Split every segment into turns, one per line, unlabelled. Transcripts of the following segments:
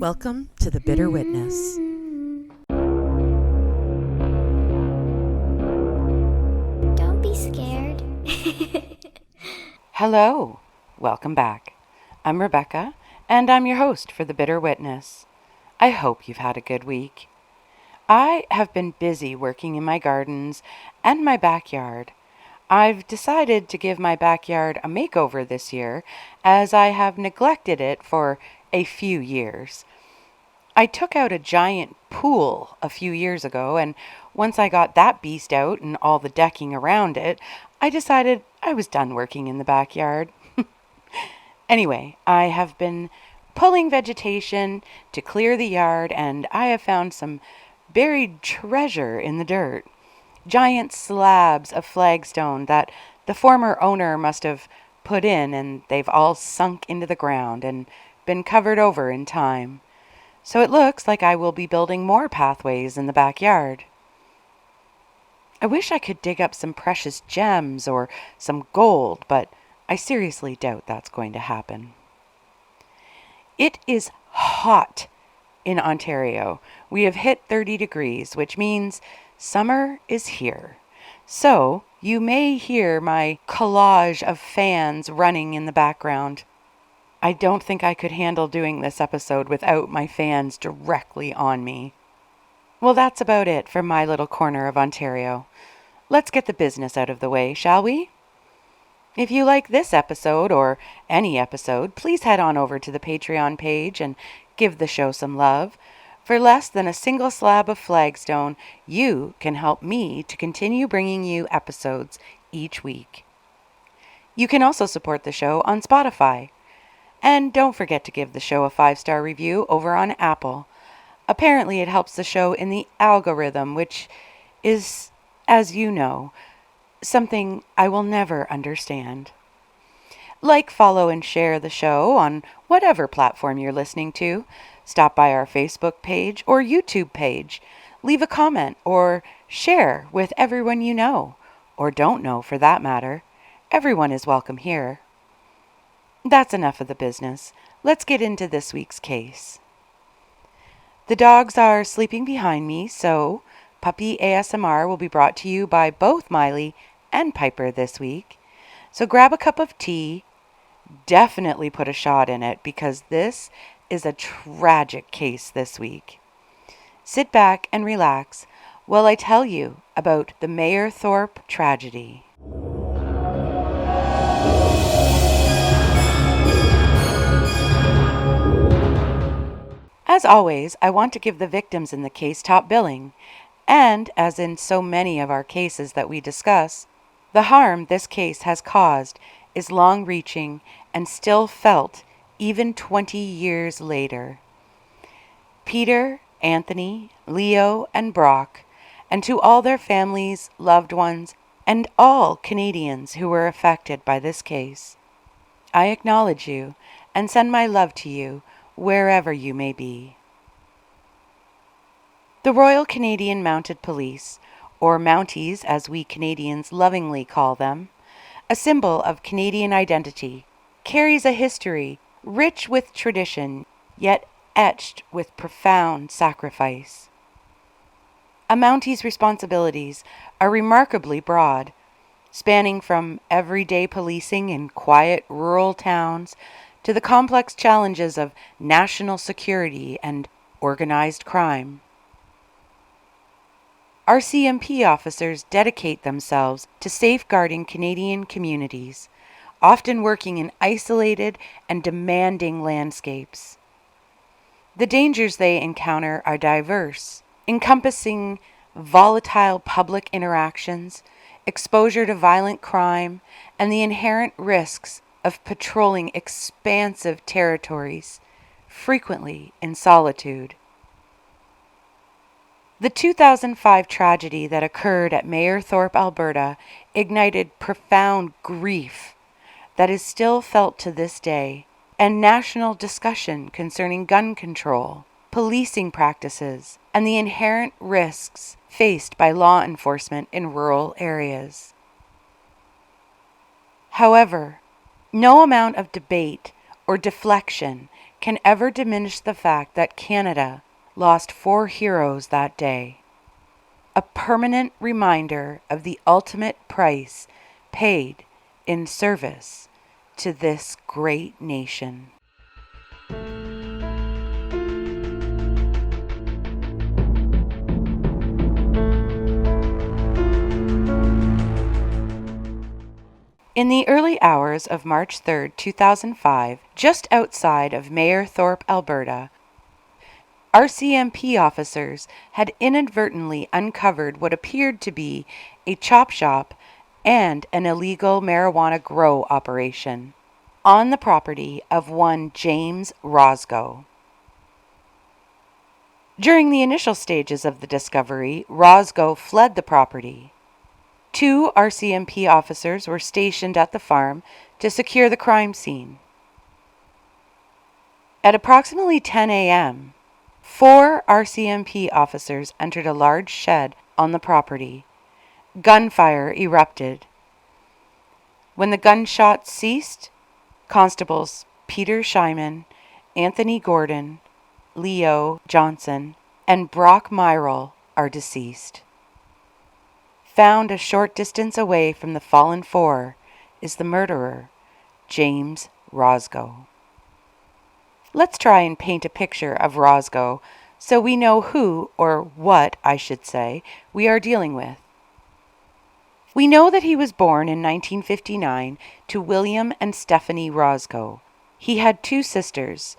Welcome to The Bitter Witness.
Don't be scared.
Hello, welcome back. I'm Rebecca, and I'm your host for The Bitter Witness. I hope you've had a good week. I have been busy working in my gardens and my backyard. I've decided to give my backyard a makeover this year, as I have neglected it for a few years. I took out a giant pool a few years ago, and once I got that beast out and all the decking around it, I decided I was done working in the backyard. Anyway, I have been pulling vegetation to clear the yard, and I have found some buried treasure in the dirt. Giant slabs of flagstone that the former owner must have put in, and they've all sunk into the ground and been covered over in time. So it looks like I will be building more pathways in the backyard. I wish I could dig up some precious gems or some gold, but I seriously doubt that's going to happen. It is hot in Ontario. We have hit 30 degrees, which means summer is here. So you may hear my collage of fans running in the background. I don't think I could handle doing this episode without my fans directly on me. Well, that's about it for my little corner of Ontario. Let's get the business out of the way, shall we? If you like this episode or any episode, please head on over to the Patreon page and give the show some love. For less than a single slab of flagstone, you can help me to continue bringing you episodes each week. You can also support the show on Spotify. And don't forget to give the show a 5-star review over on Apple. Apparently it helps the show in the algorithm, which is, as you know, something I will never understand. Like, follow, and share the show on whatever platform you're listening to. Stop by our Facebook page or YouTube page. Leave a comment or share with everyone you know, or don't know for that matter. Everyone is welcome here. That's enough of the business. Let's get into this week's case. The dogs are sleeping behind me, so puppy ASMR will be brought to you by both Miley and Piper this week. So grab a cup of tea. Definitely put a shot in it, because this is a tragic case this week. Sit back and relax while I tell you about the Mayerthorpe tragedy. As always, I want to give the victims in the case top billing, and, as in so many of our cases that we discuss, the harm this case has caused is long-reaching and still felt even 20 years later. Peter, Anthony, Leo, and Brock, and to all their families, loved ones, and all Canadians who were affected by this case, I acknowledge you and send my love to you wherever you may be. The Royal Canadian Mounted Police, or Mounties as we Canadians lovingly call them, a symbol of Canadian identity, carries a history rich with tradition, yet etched with profound sacrifice. A Mountie's responsibilities are remarkably broad, spanning from everyday policing in quiet rural towns to the complex challenges of national security and organized crime. RCMP officers dedicate themselves to safeguarding Canadian communities, often working in isolated and demanding landscapes. The dangers they encounter are diverse, encompassing volatile public interactions, exposure to violent crime, and the inherent risks of patrolling expansive territories, frequently in solitude. The 2005 tragedy that occurred at Mayerthorpe, Alberta, ignited profound grief that is still felt to this day, and national discussion concerning gun control, policing practices, and the inherent risks faced by law enforcement in rural areas. However, no amount of debate or deflection can ever diminish the fact that Canada lost 4 heroes that day. A permanent reminder of the ultimate price paid in service to this great nation. In the early hours of March 3, 2005, just outside of Mayerthorpe, Alberta, RCMP officers had inadvertently uncovered what appeared to be a chop shop and an illegal marijuana grow operation on the property of one James Roszko. During the initial stages of the discovery, Roszko fled the property. 2 RCMP officers were stationed at the farm to secure the crime scene. At approximately 10 a.m., 4 RCMP officers entered a large shed on the property. Gunfire erupted. When the gunshots ceased, Constables Peter Schiemann, Anthony Gordon, Lionide Johnston, and Brock Myrol are deceased. Found a short distance away from the fallen 4 is the murderer, James Roszko. Let's try and paint a picture of Roszko so we know who, or what, I should say, we are dealing with. We know that he was born in 1959 to William and Stephanie Roszko. He had 2 sisters.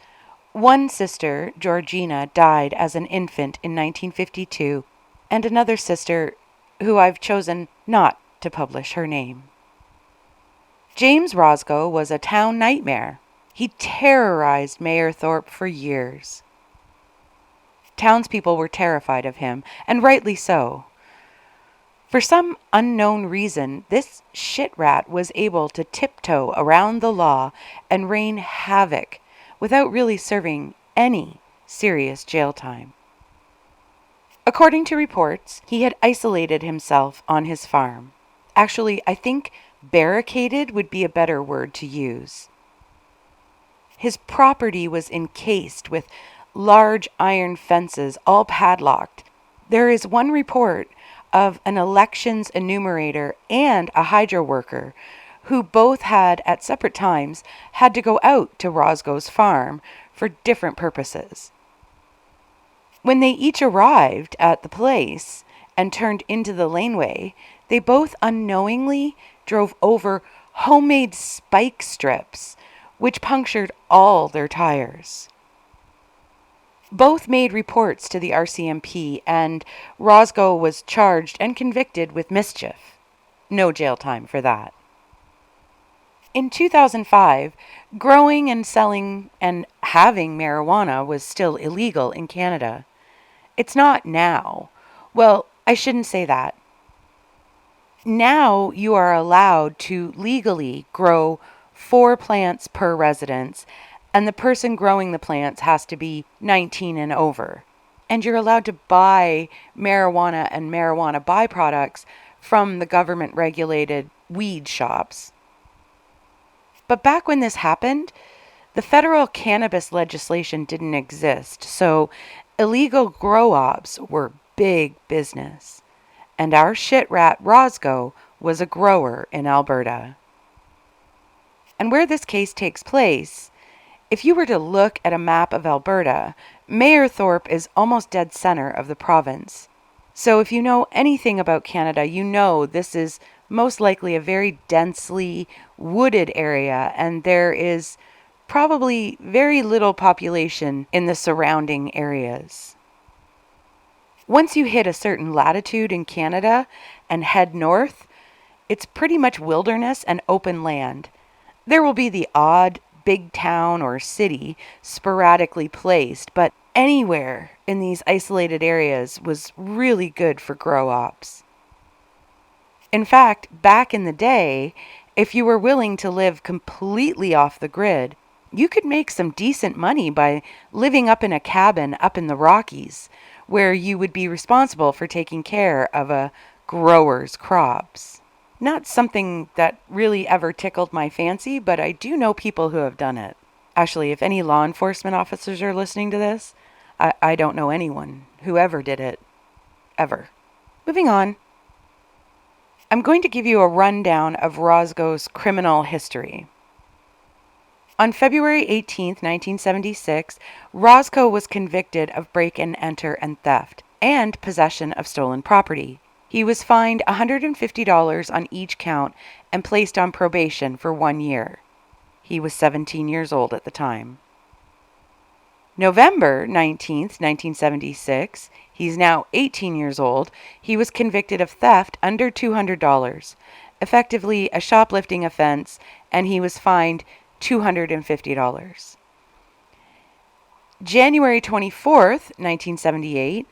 One sister, Georgina, died as an infant in 1952, and another sister, who I've chosen not to publish her name. James Roszko was a town nightmare. He terrorized Mayerthorpe for years. Townspeople were terrified of him, and rightly so. For some unknown reason, this shit rat was able to tiptoe around the law and rain havoc without really serving any serious jail time. According to reports, he had isolated himself on his farm. Actually, I think barricaded would be a better word to use. His property was encased with large iron fences, all padlocked. There is one report of an elections enumerator and a hydro worker who both had, at separate times, had to go out to Roszko's farm for different purposes. When they each arrived at the place and turned into the laneway, they both unknowingly drove over homemade spike strips, which punctured all their tires. Both made reports to the RCMP, and Roszko was charged and convicted with mischief. No jail time for that. In 2005, growing and selling and having marijuana was still illegal in Canada. It's not now. Well, I shouldn't say that. Now you are allowed to legally grow 4 plants per residence, and the person growing the plants has to be 19 and over. And you're allowed to buy marijuana and marijuana byproducts from the government-regulated weed shops. But back when this happened, the federal cannabis legislation didn't exist, so illegal grow-ops were big business. And our shit rat Roszko was a grower in Alberta. And where this case takes place, if you were to look at a map of Alberta, Mayerthorpe is almost dead center of the province. So if you know anything about Canada, you know this is most likely a very densely wooded area, and there is probably very little population in the surrounding areas. Once you hit a certain latitude in Canada and head north, it's pretty much wilderness and open land. There will be the odd big town or city sporadically placed, but anywhere in these isolated areas was really good for grow-ops. In fact, back in the day, if you were willing to live completely off the grid, you could make some decent money by living up in a cabin up in the Rockies, where you would be responsible for taking care of a grower's crops. Not something that really ever tickled my fancy, but I do know people who have done it. Actually, if any law enforcement officers are listening to this, I don't know anyone who ever did it. Ever. Moving on. I'm going to give you a rundown of Roszko's criminal history. On February 18, 1976, Roszko was convicted of break-and-enter and theft and possession of stolen property. He was fined $150 on each count and placed on probation for 1 year. He was 17 years old at the time. November 19th, 1976, he's now 18 years old, he was convicted of theft under $200, effectively a shoplifting offense, and he was fined $250. January 24th, 1978,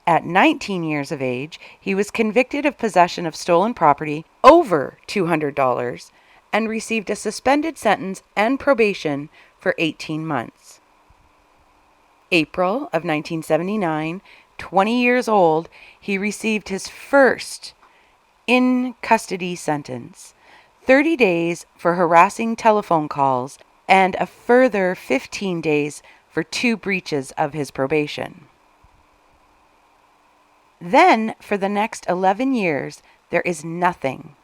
at 19 years of age, he was convicted of possession of stolen property over $200 and received a suspended sentence and probation for 18 months. April of 1979, 20 years old, he received his first in-custody sentence, 30 days for harassing telephone calls, and a further 15 days for 2 breaches of his probation. Then, for the next 11 years, there is nothing.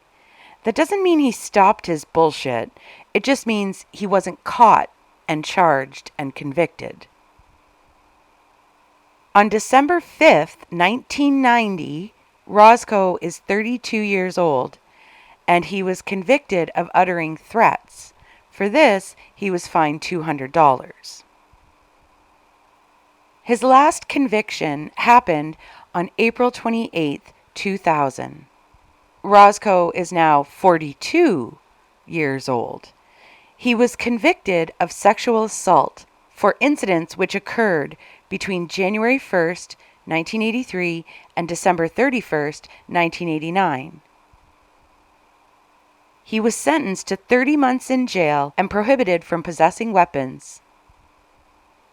That doesn't mean he stopped his bullshit. It just means he wasn't caught and charged and convicted. On December 5th, 1990, Roszko is 32 years old, and he was convicted of uttering threats. For this, he was fined $200. His last conviction happened on April 28th, 2000. Roszko is now 42 years old. He was convicted of sexual assault for incidents which occurred between January 1st, 1983 and December 31st, 1989. He was sentenced to 30 months in jail and prohibited from possessing weapons.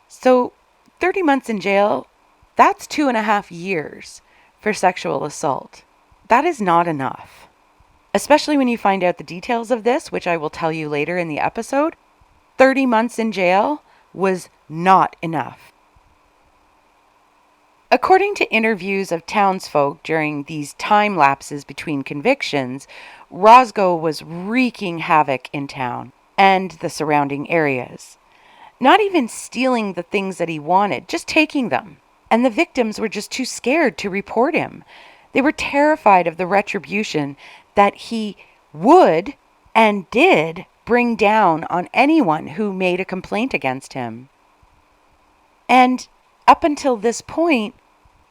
So, 30 months in jail, that's 2.5 years for sexual assault. That is not enough. Especially when you find out the details of this, which I will tell you later in the episode. 30 months in jail was not enough. According to interviews of townsfolk during these time lapses between convictions, Roszko was wreaking havoc in town and the surrounding areas. Not even stealing the things that he wanted, just taking them. And the victims were just too scared to report him. They were terrified of the retribution that he would and did bring down on anyone who made a complaint against him. And up until this point,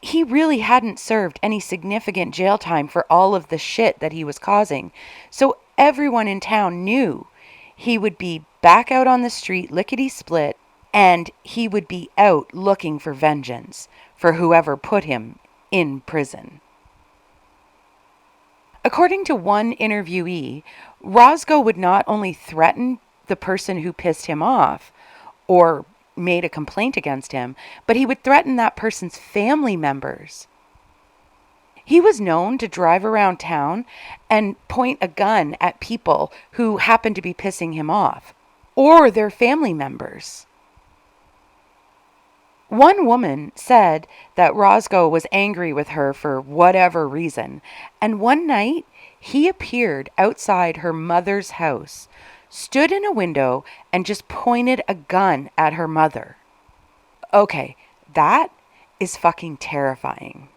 he really hadn't served any significant jail time for all of the shit that he was causing. So everyone in town knew he would be back out on the street lickety-split, and he would be out looking for vengeance for whoever put him in prison. According to one interviewee, Roszko would not only threaten the person who pissed him off or made a complaint against him, but he would threaten that person's family members. He was known to drive around town and point a gun at people who happened to be pissing him off, or their family members. One woman said that Roszko was angry with her for whatever reason, and one night he appeared outside her mother's house, stood in a window, and just pointed a gun at her mother. Okay, that is fucking terrifying.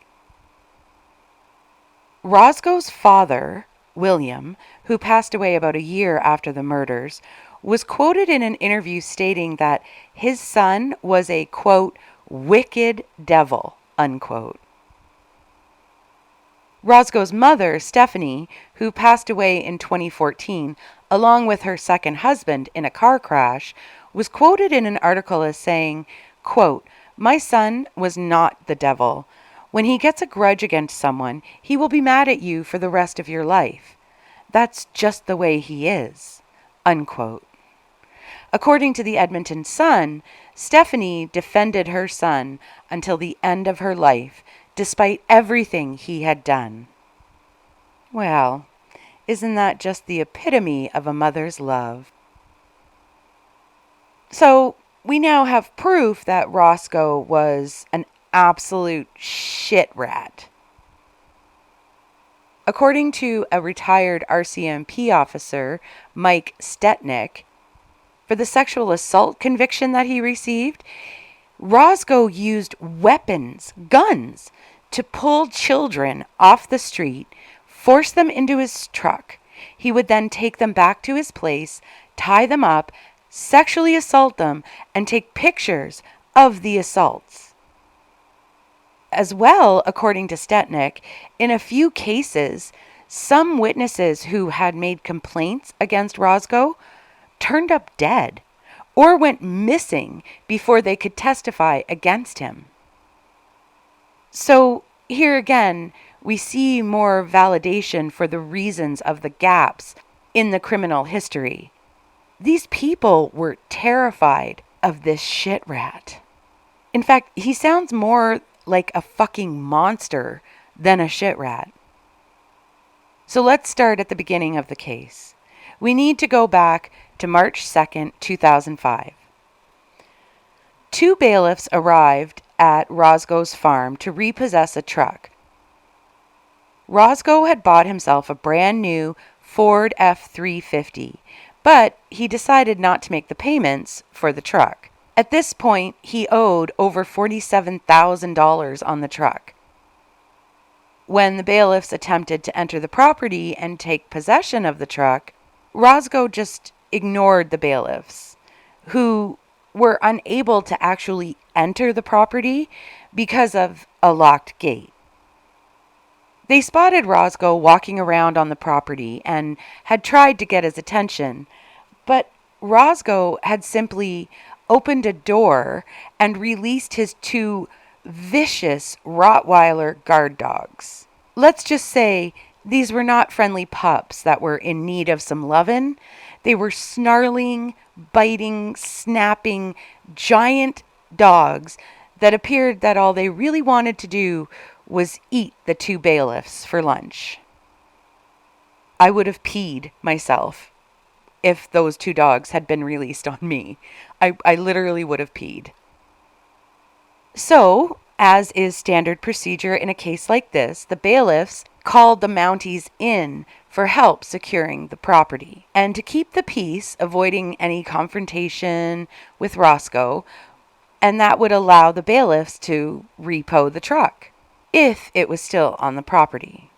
Roszko's father, William, who passed away about a year after the murders, was quoted in an interview stating that his son was a, quote, wicked devil, unquote. Roszko's mother, Stephanie, who passed away in 2014, along with her second husband in a car crash, was quoted in an article as saying, quote, "My son was not the devil. When he gets a grudge against someone, he will be mad at you for the rest of your life. That's just the way he is," unquote. According to the Edmonton Sun, Stephanie defended her son until the end of her life, despite everything he had done. Well, isn't that just the epitome of a mother's love? So we now have proof that Roszko was an absolute shit rat. According to a retired RCMP officer, Mike Stetnick, for the sexual assault conviction that he received, Roszko used weapons, guns, to pull children off the street, force them into his truck. He would then take them back to his place, tie them up, sexually assault them, and take pictures of the assaults. As well, according to Stetnick, in a few cases, some witnesses who had made complaints against Roszko turned up dead or went missing before they could testify against him. So here again, we see more validation for the reasons of the gaps in the criminal history. These people were terrified of this shit rat. In fact, he sounds more like a fucking monster than a shit rat. So let's start at the beginning of the case. We need to go back to March 2nd, 2005. Two bailiffs arrived at Roszko's farm to repossess a truck. Roszko had bought himself a brand new Ford F-350, but he decided not to make the payments for the truck. At this point, he owed over $47,000 on the truck. When the bailiffs attempted to enter the property and take possession of the truck, Roszko just ignored the bailiffs, who were unable to actually enter the property because of a locked gate. They spotted Roszko walking around on the property and had tried to get his attention, but Roszko had simply opened a door and released his two vicious Rottweiler guard dogs. Let's just say these were not friendly pups that were in need of some lovin'. They were snarling, biting, snapping, giant dogs that appeared that all they really wanted to do was eat the two bailiffs for lunch. I would have peed myself if those two dogs had been released on me. I literally would have peed. So, as is standard procedure in a case like this, the bailiffs called the Mounties in for help securing the property. And to keep the peace, avoiding any confrontation with Roszko, and that would allow the bailiffs to repo the truck, if it was still on the property.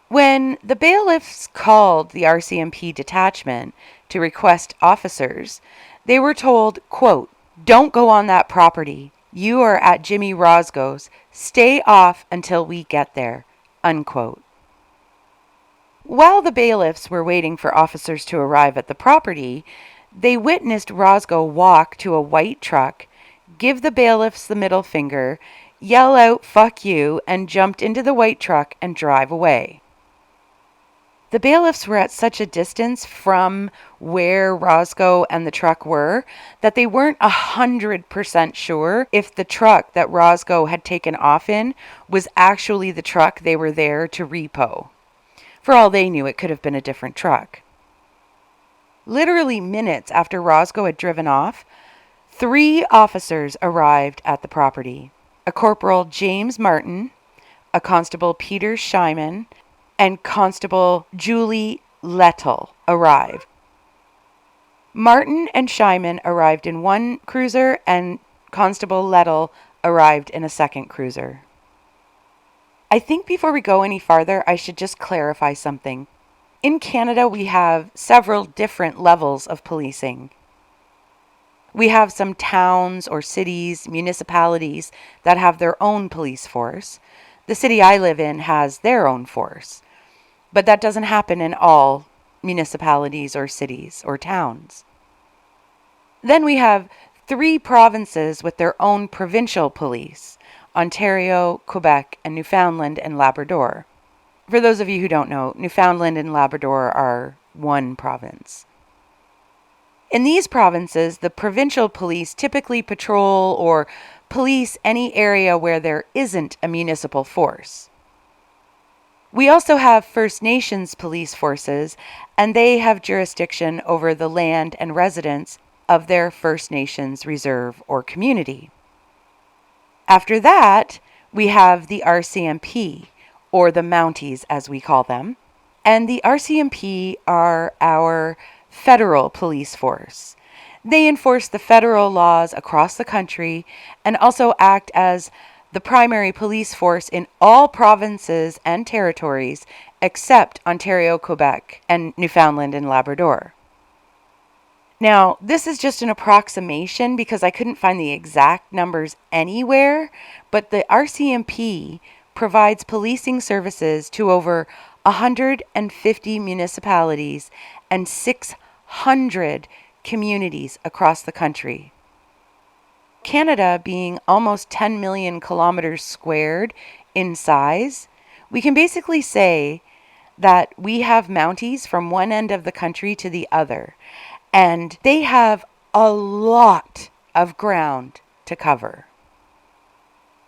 When the bailiffs called the RCMP detachment to request officers, they were told, quote, "Don't go on that property. You are at Jimmy Roszko's. Stay off until we get there," unquote. While the bailiffs were waiting for officers to arrive at the property, they witnessed Roszko walk to a white truck, give the bailiffs the middle finger, yell out, "Fuck you," and jumped into the white truck and drive away. The bailiffs were at such a distance from where Roszko and the truck were that they weren't 100% sure if the truck that Roszko had taken off in was actually the truck they were there to repo. For all they knew, it could have been a different truck. Literally minutes after Roszko had driven off, 3 officers arrived at the property. A Corporal James Martin, a Constable Peter Schiemann, and Constable Julie Lettel arrived. Martin and Schiemann arrived in one cruiser, and Constable Lettel arrived in a second cruiser. I think before we go any farther, I should just clarify something. In Canada, we have several different levels of policing. We have some towns or cities, municipalities that have their own police force. The city I live in has their own force. But that doesn't happen in all municipalities or cities or towns. Then we have 3 provinces with their own provincial police: Ontario, Quebec, and Newfoundland and Labrador. For those of you who don't know, Newfoundland and Labrador are one province. In these provinces, the provincial police typically patrol or police any area where there isn't a municipal force. We also have First Nations police forces, and they have jurisdiction over the land and residents of their First Nations reserve or community. After that, we have the RCMP, or the Mounties as we call them. And the RCMP are our federal police force. They enforce the federal laws across the country and also act as the primary police force in all provinces and territories except Ontario, Quebec, and Newfoundland and Labrador. Now, this is just an approximation because I couldn't find the exact numbers anywhere, but the RCMP provides policing services to over 150 municipalities and 600 communities across the country. Canada being almost 10 million kilometers squared in size, we can basically say that we have Mounties from one end of the country to the other, and they have a lot of ground to cover.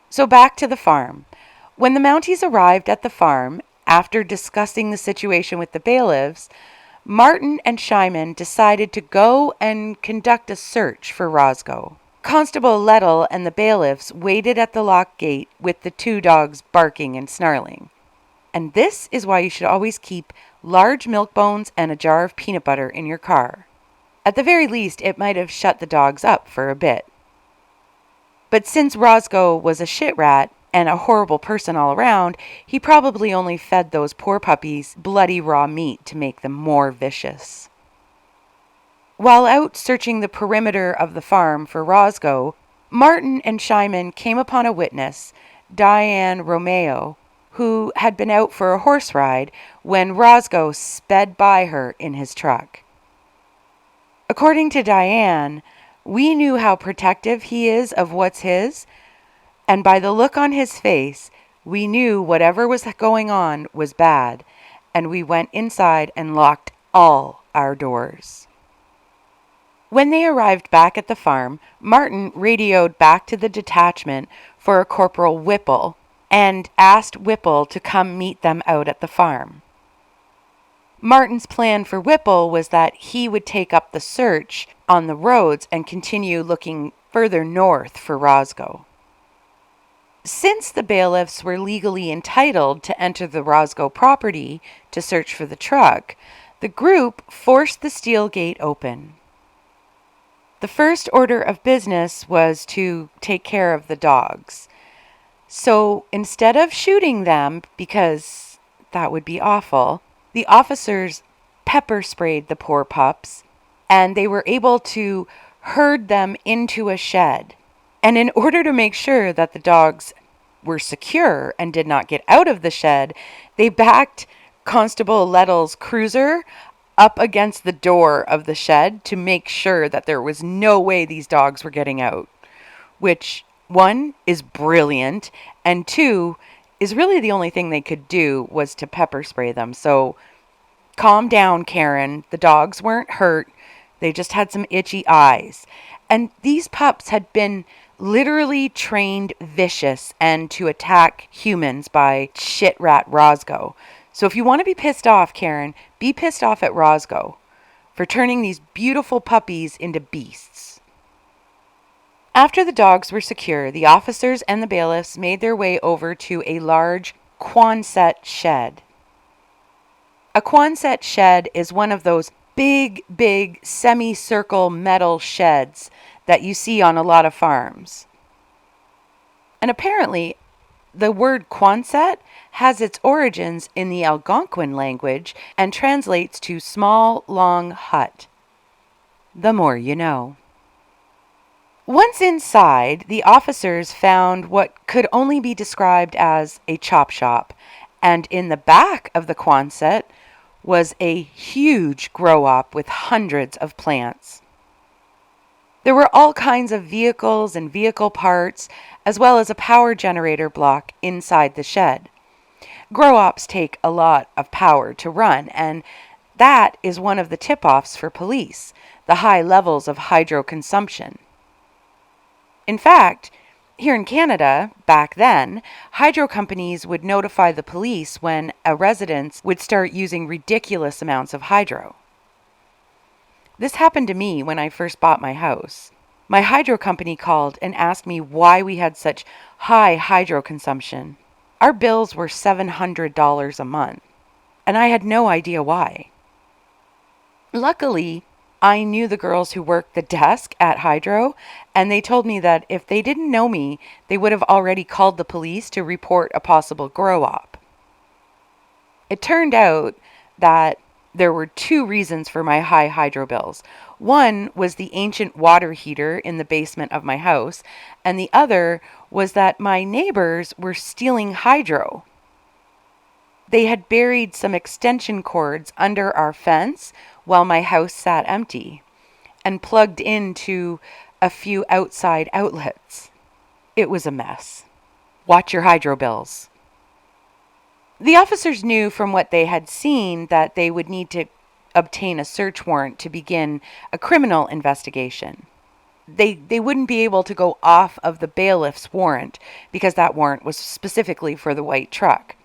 So back to the farm. When the Mounties arrived at the farm, after discussing the situation with the bailiffs, Martin and Schiemann decided to go and conduct a search for Roszko. Constable Lettle and the bailiffs waited at the lock gate with the two dogs barking and snarling. And this is why you should always keep large milk bones and a jar of peanut butter in your car. At the very least, it might have shut the dogs up for a bit. But since Roszko was a shit rat and a horrible person all around, he probably only fed those poor puppies bloody raw meat to make them more vicious. While out searching the perimeter of the farm for Roszko, Martin and Schiemann came upon a witness, Diane Romeo, who had been out for a horse ride when Roszko sped by her in his truck. According to Diane, we knew how protective he is of what's his, and by the look on his face, we knew whatever was going on was bad, and we went inside and locked all our doors. When they arrived back at the farm, Martin radioed back to the detachment for a Corporal Whipple and asked Whipple to come meet them out at the farm. Martin's plan for Whipple was that he would take up the search on the roads and continue looking further north for Roszko. Since the bailiffs were legally entitled to enter the Roszko property to search for the truck, the group forced the steel gate open. The first order of business was to take care of the dogs. So instead of shooting them, because that would be awful, the officers pepper sprayed the poor pups, and they were able to herd them into a shed. And in order to make sure that the dogs were secure and did not get out of the shed, they backed Constable Lettle's cruiser up against the door of the shed to make sure that there was no way these dogs were getting out, which, one, is brilliant, and two, is really the only thing they could do was to pepper spray them. So calm down, Karen. The dogs weren't hurt. They just had some itchy eyes. And these pups had been literally trained vicious and to attack humans by shit rat Roszko. So if you want to be pissed off, Karen, be pissed off at Roszko for turning these beautiful puppies into beasts. After the dogs were secure, the officers and the bailiffs made their way over to a large Quonset shed. A Quonset shed is one of those big semicircle metal sheds that you see on a lot of farms. And apparently, the word Quonset has its origins in the Algonquin language and translates to small, long hut. The more you know. Once inside, the officers found what could only be described as a chop shop, and in the back of the Quonset was a huge grow-op with hundreds of plants. There were all kinds of vehicles and vehicle parts, as well as a power generator block inside the shed. Grow-ops take a lot of power to run, and that is one of the tip-offs for police, the high levels of hydro consumption. In fact, here in Canada, back then, hydro companies would notify the police when a residence would start using ridiculous amounts of hydro. This happened to me when I first bought my house. My hydro company called and asked me why we had such high hydro consumption. Our bills were $700 a month, and I had no idea why. Luckily, I knew the girls who worked the desk at Hydro, and they told me that if they didn't know me, they would have already called the police to report a possible grow-op. It turned out that there were two reasons for my high hydro bills. One was the ancient water heater in the basement of my house, and the other was that my neighbors were stealing hydro. They had buried some extension cords under our fence while my house sat empty and plugged into a few outside outlets. It was a mess. Watch your hydro bills. The officers knew from what they had seen that they would need to obtain a search warrant to begin a criminal investigation. They wouldn't be able to go off of the bailiff's warrant because that warrant was specifically for the white truck.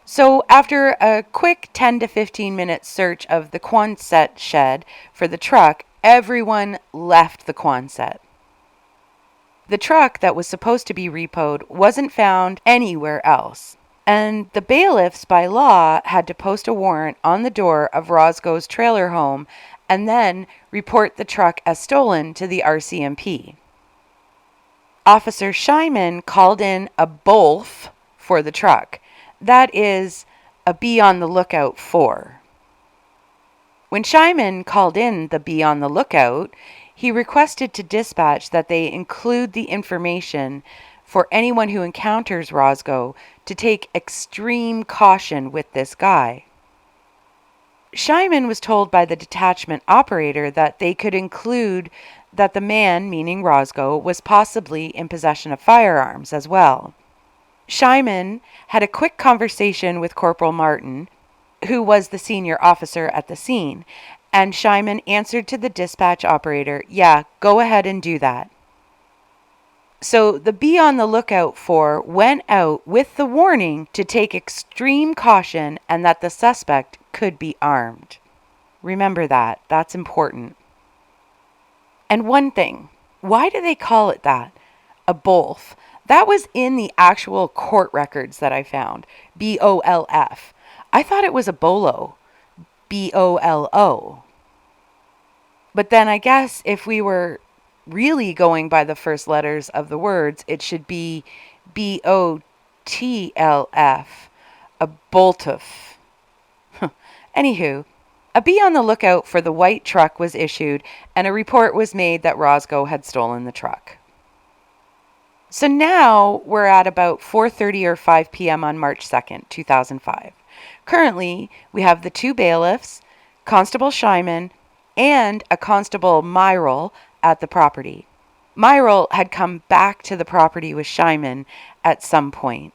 So after a quick 10 to 15 minute search of the Quonset shed for the truck, everyone left the Quonset. The truck that was supposed to be repoed wasn't found anywhere else. And the bailiffs, by law, had to post a warrant on the door of Roszko's trailer home and then report the truck as stolen to the RCMP. Officer Schiemann called in a BOLF for the truck. That is a be on the lookout for. When Schiemann called in the be on the lookout, he requested to dispatch that they include the information for anyone who encounters Roszko to take extreme caution with this guy. Schiemann was told by the detachment operator that they could include that the man, meaning Roszko, was possibly in possession of firearms as well. Schiemann had a quick conversation with Corporal Martin, who was the senior officer at the scene, and Schiemann answered to the dispatch operator, "Yeah, go ahead and do that." So the be on the lookout for went out with the warning to take extreme caution and that the suspect could be armed. Remember that. That's important. And one thing, why do they call it that? A BOLF. That was in the actual court records that I found. BOLF. I thought it was a BOLO. BOLO. But then I guess if we were really going by the first letters of the words, it should be BOTLF, a boltuf. Anywho, a be on the lookout for the white truck was issued and a report was made that Roszko had stolen the truck. So now we're at about 4:30 or 5 p.m. on March 2nd, 2005. Currently, we have the two bailiffs, Constable Schiemann, and a Constable Myrol at the property. Myrol had come back to the property with Schiemann at some point.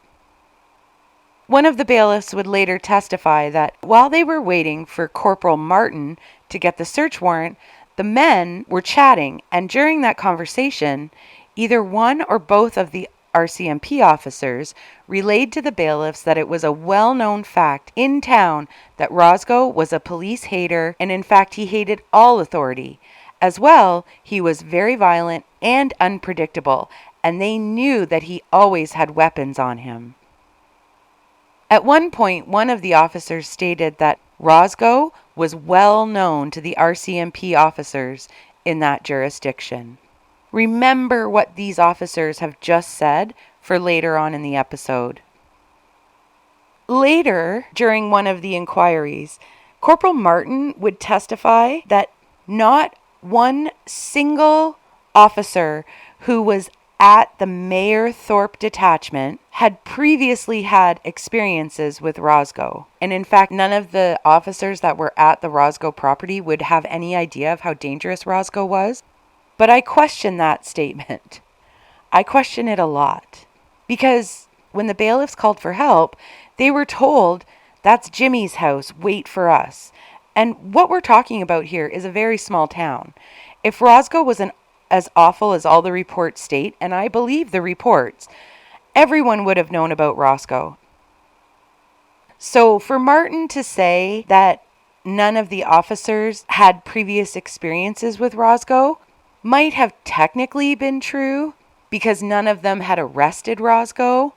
One of the bailiffs would later testify that while they were waiting for Corporal Martin to get the search warrant, the men were chatting, and during that conversation, either one or both of the RCMP officers relayed to the bailiffs that it was a well-known fact in town that Roszko was a police hater, and in fact he hated all authority. As well, he was very violent and unpredictable, and they knew that he always had weapons on him. At one point, one of the officers stated that Roszko was well known to the RCMP officers in that jurisdiction. Remember what these officers have just said for later on in the episode. Later, during one of the inquiries, Corporal Martin would testify that not one single officer who was at the Mayerthorpe detachment had previously had experiences with Roszko. And in fact, none of the officers that were at the Roszko property would have any idea of how dangerous Roszko was. But I question that statement. I question it a lot. Because when the bailiffs called for help, they were told, "That's Jimmy's house, wait for us." And what we're talking about here is a very small town. If Roszko was as awful as all the reports state, and I believe the reports, everyone would have known about Roszko. So for Martin to say that none of the officers had previous experiences with Roszko might have technically been true because none of them had arrested Roszko.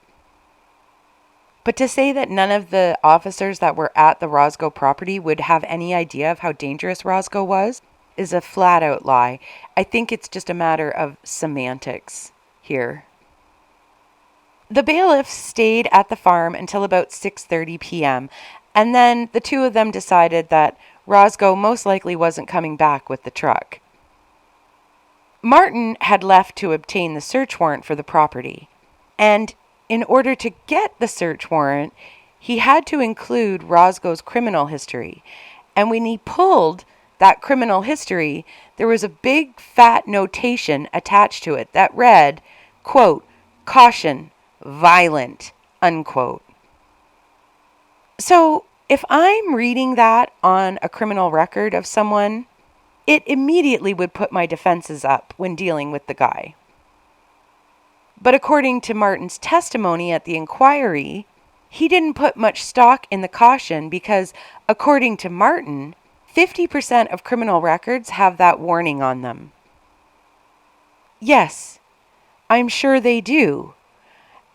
But to say that none of the officers that were at the Roszko property would have any idea of how dangerous Roszko was is a flat out lie. I think it's just a matter of semantics here. The bailiffs stayed at the farm until about 6:30 p.m., and then the two of them decided that Roszko most likely wasn't coming back with the truck. Martin had left to obtain the search warrant for the property, and in order to get the search warrant, he had to include Roszko's criminal history. And when he pulled that criminal history, there was a big fat notation attached to it that read, quote, "Caution, violent," unquote. So if I'm reading that on a criminal record of someone, it immediately would put my defenses up when dealing with the guy. But according to Martin's testimony at the inquiry, he didn't put much stock in the caution because, according to Martin, 50% of criminal records have that warning on them. Yes, I'm sure they do.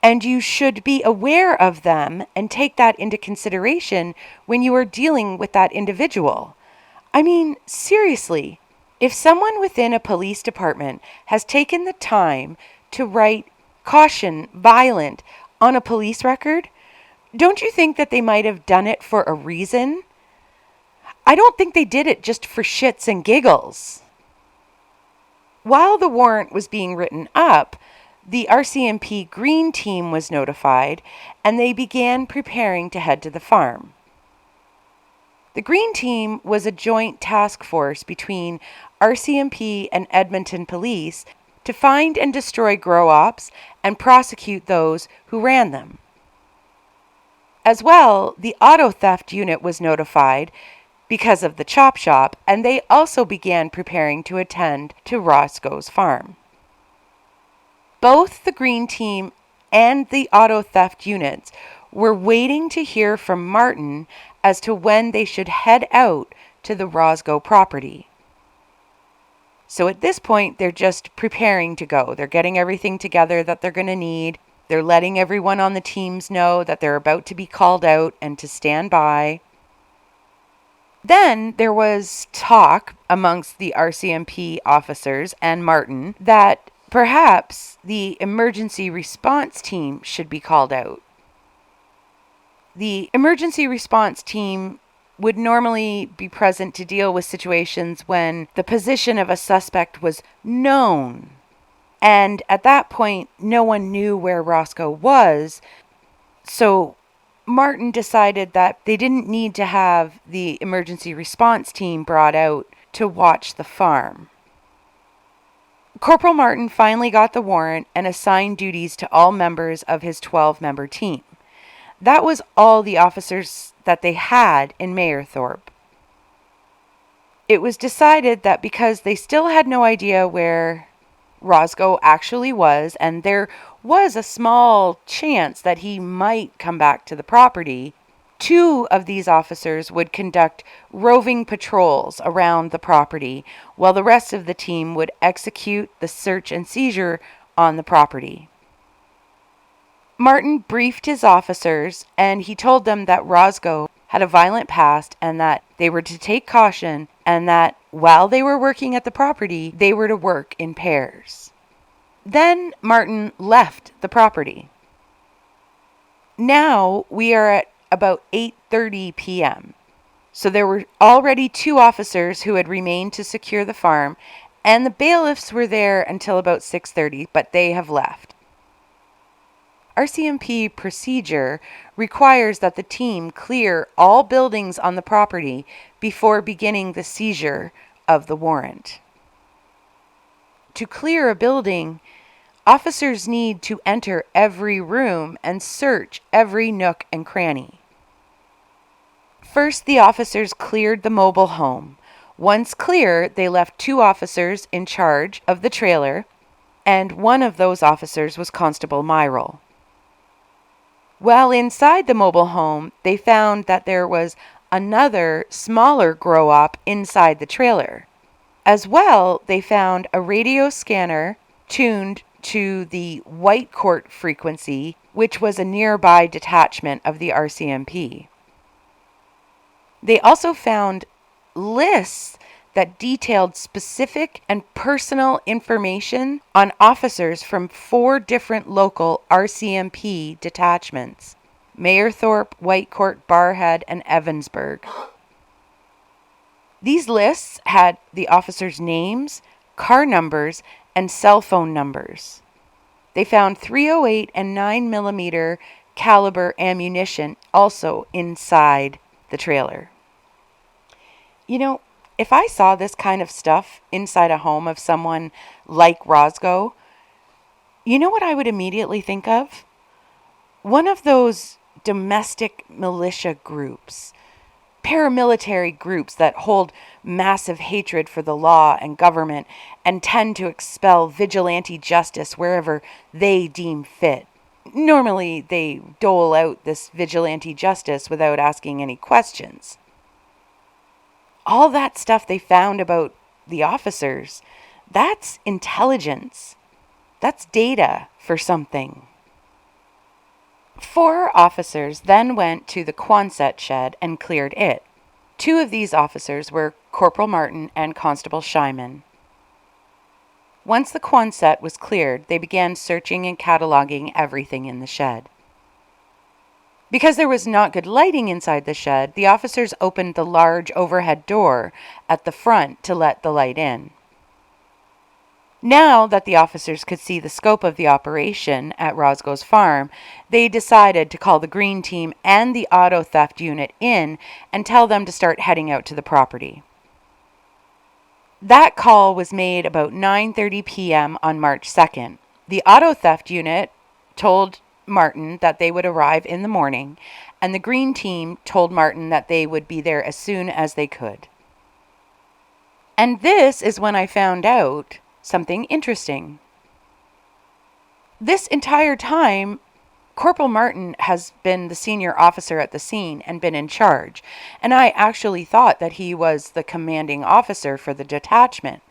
And you should be aware of them and take that into consideration when you are dealing with that individual. I mean, seriously, if someone within a police department has taken the time to write "caution, violent" on a police record, don't you think that they might have done it for a reason? I don't think they did it just for shits and giggles. While the warrant was being written up, the RCMP Green Team was notified, and they began preparing to head to the farm. The Green Team was a joint task force between RCMP and Edmonton Police to find and destroy grow-ops and prosecute those who ran them. As well, the auto theft unit was notified because of the chop shop, and they also began preparing to attend to Roszko's farm. Both the Green Team and the auto theft units were waiting to hear from Martin as to when they should head out to the Roszko property. So at this point, they're just preparing to go. They're getting everything together that they're going to need. They're letting everyone on the teams know that they're about to be called out and to stand by. Then there was talk amongst the RCMP officers and Martin that perhaps the emergency response team should be called out. The emergency response team would normally be present to deal with situations when the position of a suspect was known. And at that point, no one knew where Roszko was. So Martin decided that they didn't need to have the emergency response team brought out to watch the farm. Corporal Martin finally got the warrant and assigned duties to all members of his 12-member team. That was all the officers that they had in Mayerthorpe. It was decided that because they still had no idea where Roszko actually was, and there was a small chance that he might come back to the property, 2 of these officers would conduct roving patrols around the property, while the rest of the team would execute the search and seizure on the property. Martin briefed his officers, and he told them that Roszko had a violent past and that they were to take caution, and that while they were working at the property, they were to work in pairs. Then Martin left the property. Now we are at about 8:30 p.m. So there were already 2 officers who had remained to secure the farm, and the bailiffs were there until about 6:30, but they have left. RCMP procedure requires that the team clear all buildings on the property before beginning the seizure of the warrant. To clear a building, officers need to enter every room and search every nook and cranny. First, the officers cleared the mobile home. Once clear, they left 2 officers in charge of the trailer, and one of those officers was Constable Myrol. While inside the mobile home, they found that there was another smaller grow-op inside the trailer. As well, they found a radio scanner tuned to the white court frequency, which was a nearby detachment of the RCMP. They also found lists that detailed specific and personal information on officers from 4 different local RCMP detachments: Mayerthorpe, Whitecourt, Barrhead, and Evansburg. These lists had the officers' names, car numbers, and cell phone numbers. They found .308 and 9mm caliber ammunition also inside the trailer. You know, if I saw this kind of stuff inside a home of someone like Roszko, you know what I would immediately think of? One of those domestic militia groups, paramilitary groups that hold massive hatred for the law and government and tend to expel vigilante justice wherever they deem fit. Normally, they dole out this vigilante justice without asking any questions. All that stuff they found about the officers, that's intelligence. That's data for something. 4 officers then went to the Quonset shed and cleared it. 2 of these officers were Corporal Martin and Constable Schiemann. Once the Quonset was cleared, they began searching and cataloging everything in the shed. Because there was not good lighting inside the shed, the officers opened the large overhead door at the front to let the light in. Now that the officers could see the scope of the operation at Roszko's farm, they decided to call the Green Team and the auto theft unit in and tell them to start heading out to the property. That call was made about 9:30 p.m. on March 2nd. The auto theft unit told Martin that they would arrive in the morning, and the Green Team told Martin that they would be there as soon as they could. And this is when I found out something interesting. This entire time, Corporal Martin has been the senior officer at the scene and been in charge, and I actually thought that he was the commanding officer for the detachment,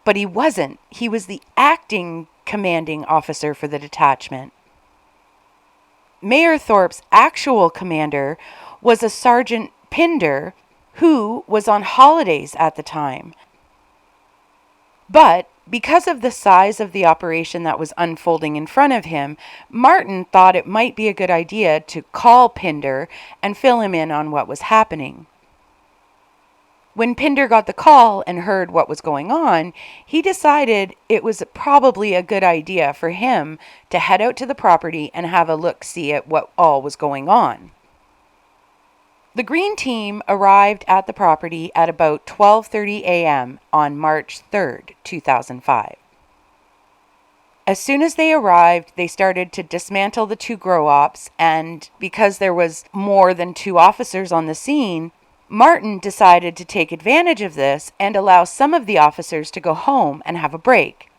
but he wasn't. He was the acting commanding officer for the detachment. Mayerthorpe's actual commander was a Sergeant Pinder, who was on holidays at the time. But because of the size of the operation that was unfolding in front of him, Martin thought it might be a good idea to call Pinder and fill him in on what was happening. When Pinder got the call and heard what was going on, he decided it was probably a good idea for him to head out to the property and have a look-see at what all was going on. The Green Team arrived at the property at about 12:30 a.m. on March 3rd, 2005. As soon as they arrived, they started to dismantle the 2 grow-ops, and because there was more than 2 officers on the scene, Martin decided to take advantage of this and allow some of the officers to go home and have a break.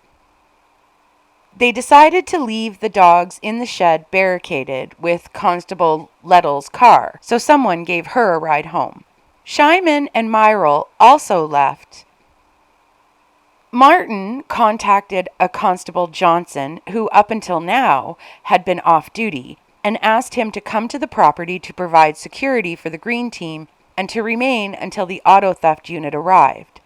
They decided to leave the dogs in the shed barricaded with Constable Lettle's car, so someone gave her a ride home. Schiemann and Myrol also left. Martin contacted a Constable Johnston, who up until now had been off duty, and asked him to come to the property to provide security for the Green Team and to remain until the auto theft unit arrived.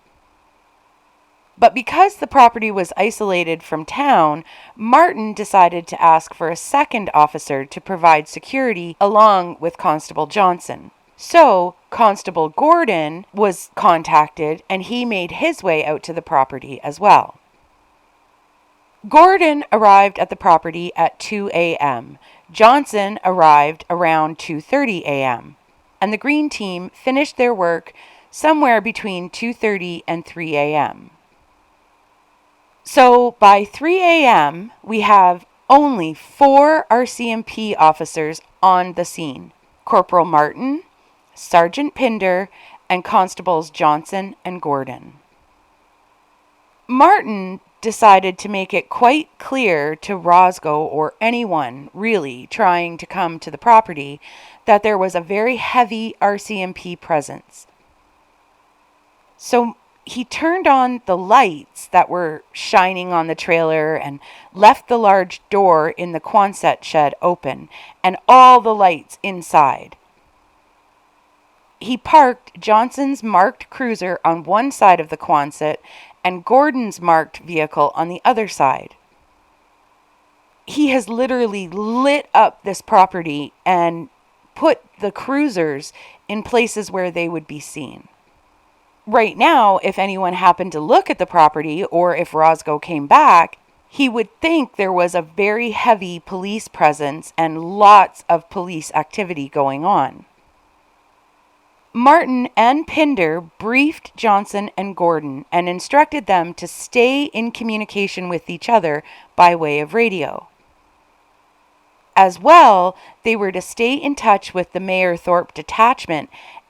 But because the property was isolated from town, Martin decided to ask for a second officer to provide security along with Constable Johnston. So Constable Gordon was contacted, and he made his way out to the property as well. Gordon arrived at the property at 2 a.m. Johnston arrived around 2:30 a.m. and the Green Team finished their work somewhere between 2:30 and 3 a.m. So by 3 a.m., we have only 4 RCMP officers on the scene: Corporal Martin, Sergeant Pinder, and Constables Johnston and Gordon. Martin decided to make it quite clear to Roszko, or anyone really trying to come to the property, that there was a very heavy RCMP presence. So he turned on the lights that were shining on the trailer and left the large door in the Quonset shed open and all the lights inside. He parked Johnston's marked cruiser on one side of the Quonset and Gordon's marked vehicle on the other side. He has literally lit up this property and put the cruisers in places where they would be seen. Right now, if anyone happened to look at the property, or if Roszko came back, he would think there was a very heavy police presence and lots of police activity going on. Martin and Pinder briefed Johnston and Gordon and instructed them to stay in communication with each other by way of radio. As well, they were to stay in touch with the Mayerthorpe detachment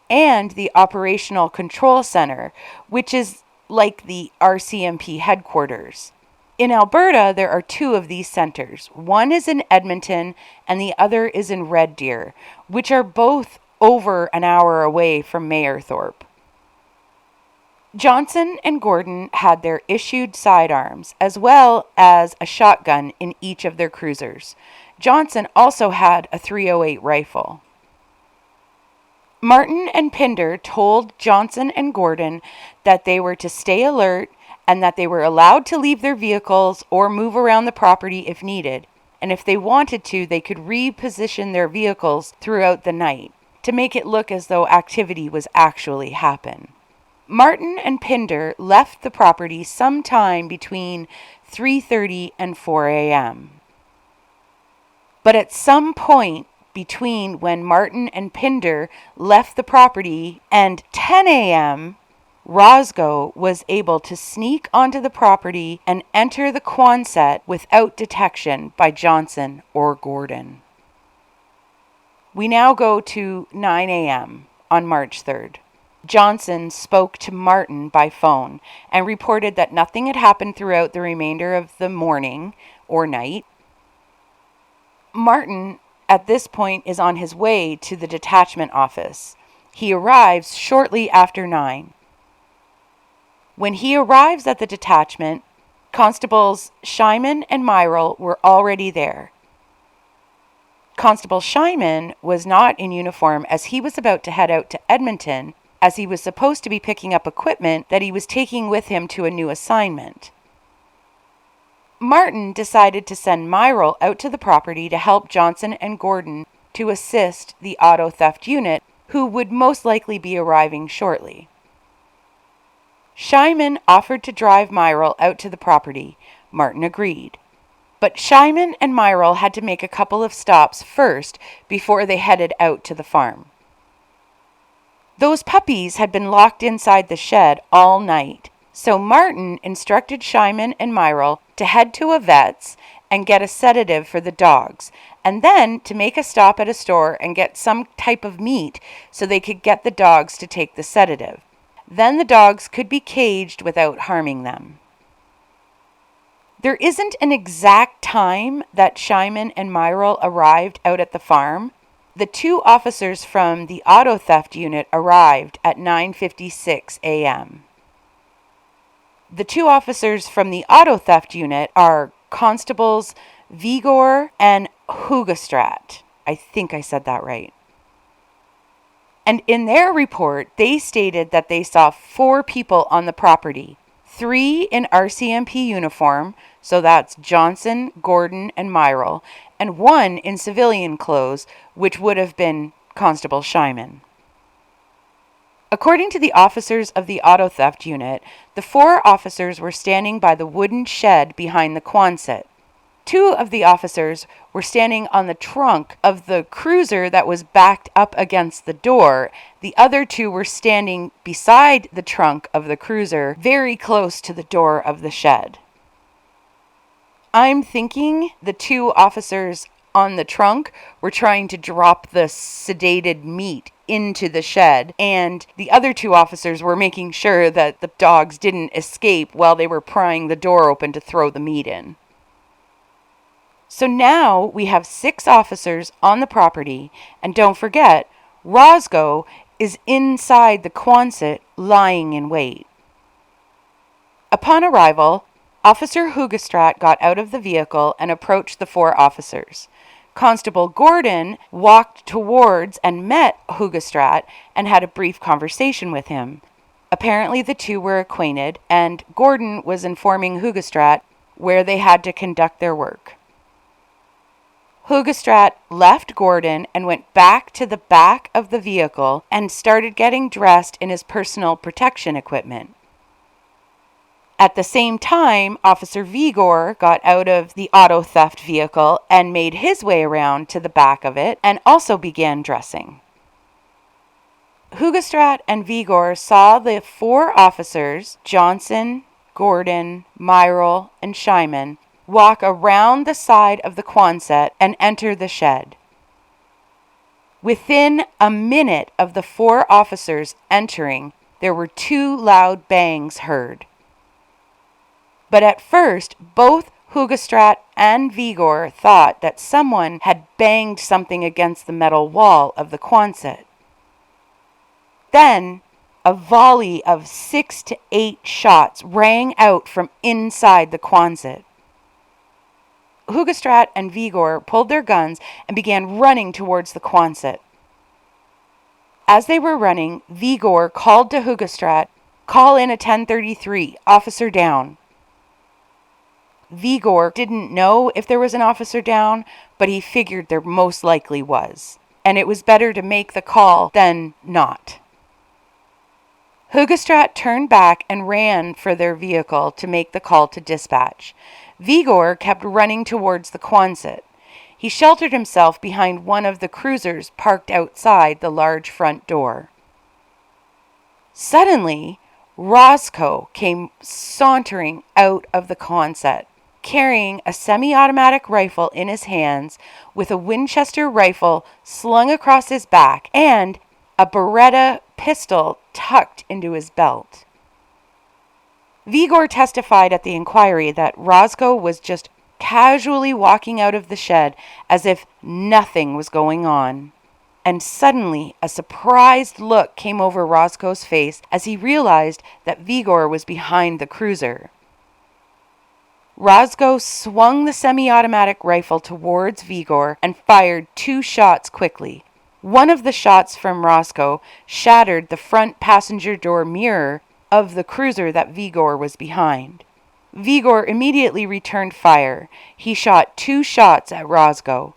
and the Operational Control Center, which is like the RCMP headquarters. In Alberta, there are two of these centers. One is in Edmonton and the other is in Red Deer, which are both over an hour away from Mayerthorpe. Johnston and Gordon had their issued sidearms, as well as a shotgun in each of their cruisers. Johnston also had a .308 rifle. Martin and Pinder told Johnston and Gordon that they were to stay alert and that they were allowed to leave their vehicles or move around the property if needed, and if they wanted to, they could reposition their vehicles throughout the night to make it look as though activity was actually happening. Martin and Pinder left the property sometime between 3:30 and 4 a.m. But at some point between when Martin and Pinder left the property and 10 a.m., Roszko was able to sneak onto the property and enter the Quonset without detection by Johnston or Gordon. We now go to 9 a.m. on March 3rd. Johnston spoke to Martin by phone and reported that nothing had happened throughout the remainder of the morning or night. Martin, at this point, is on his way to the detachment office. He arrives shortly after 9. When he arrives at the detachment, Constables Schiemann and Myrol were already there. Constable Schiemann was not in uniform as he was about to head out to Edmonton, as he was supposed to be picking up equipment that he was taking with him to a new assignment. Martin decided to send Myrol out to the property to help Johnston and Gordon to assist the auto theft unit, who would most likely be arriving shortly. Schiemann offered to drive Myrol out to the property. Martin agreed. But Schiemann and Myrol had to make a couple of stops first before they headed out to the farm. Those puppies had been locked inside the shed all night, so Martin instructed Schiemann and Myrol to head to a vet's and get a sedative for the dogs, and then to make a stop at a store and get some type of meat so they could get the dogs to take the sedative. Then the dogs could be caged without harming them. There isn't an exact time that Schiemann and Myrol arrived out at the farm. The two officers from the auto theft unit arrived at 9:56 a.m. The two officers from the auto theft unit are Constables Vigor and Hugestrat. I think I said that right. And in their report, they stated that they saw 4 people on the property, 3 in RCMP uniform, so that's Johnston, Gordon, and Myrol, and 1 in civilian clothes, which would have been Constable Schiemann. According to the officers of the auto theft unit, the 4 officers were standing by the wooden shed behind the Quonset. 2 of the officers were standing on the trunk of the cruiser that was backed up against the door. The other 2 were standing beside the trunk of the cruiser, very close to the door of the shed. I'm thinking the 2 officers on the trunk were trying to drop the sedated meat into the shed, and the other 2 officers were making sure that the dogs didn't escape while they were prying the door open to throw the meat in. So now we have 6 officers on the property, and don't forget, Roszko is inside the Quonset lying in wait. Upon arrival, Officer Hoogestraat got out of the vehicle and approached the 4 officers. Constable Gordon walked towards and met Hoogestraat and had a brief conversation with him. Apparently the 2 were acquainted, and Gordon was informing Hoogestraat where they had to conduct their work. Hoogestraat left Gordon and went back to the back of the vehicle and started getting dressed in his personal protection equipment. At the same time, Officer Vigor got out of the auto theft vehicle and made his way around to the back of it and also began dressing. Hoogestraat and Vigor saw the 4 officers, Johnston, Gordon, Myrol, and Schiemann, walk around the side of the Quonset and enter the shed. Within a minute of the 4 officers entering, there were 2 loud bangs heard. But at first, both Hoogestraat and Vigor thought that someone had banged something against the metal wall of the Quonset. Then, a volley of 6 to 8 shots rang out from inside the Quonset. Hoogestraat and Vigor pulled their guns and began running towards the Quonset. As they were running, Vigor called to Hoogestraat, "Call in a 1033, officer down." Vigor didn't know if there was an officer down, but he figured there most likely was, and it was better to make the call than not. Hoogestraat turned back and ran for their vehicle to make the call to dispatch. Vigor kept running towards the Quonset. He sheltered himself behind one of the cruisers parked outside the large front door. Suddenly, Roszko came sauntering out of the Quonset, carrying a semi-automatic rifle in his hands, with a Winchester rifle slung across his back and a Beretta pistol tucked into his belt. Vigor testified at the inquiry that Roszko was just casually walking out of the shed as if nothing was going on. And suddenly, a surprised look came over Roszko's face as he realized that Vigor was behind the cruiser. Roszko swung the semi-automatic rifle towards Vigor and fired 2 shots quickly. One of the shots from Roszko shattered the front passenger door mirror of the cruiser that Vigor was behind. Vigor immediately returned fire. He shot 2 shots at Roszko.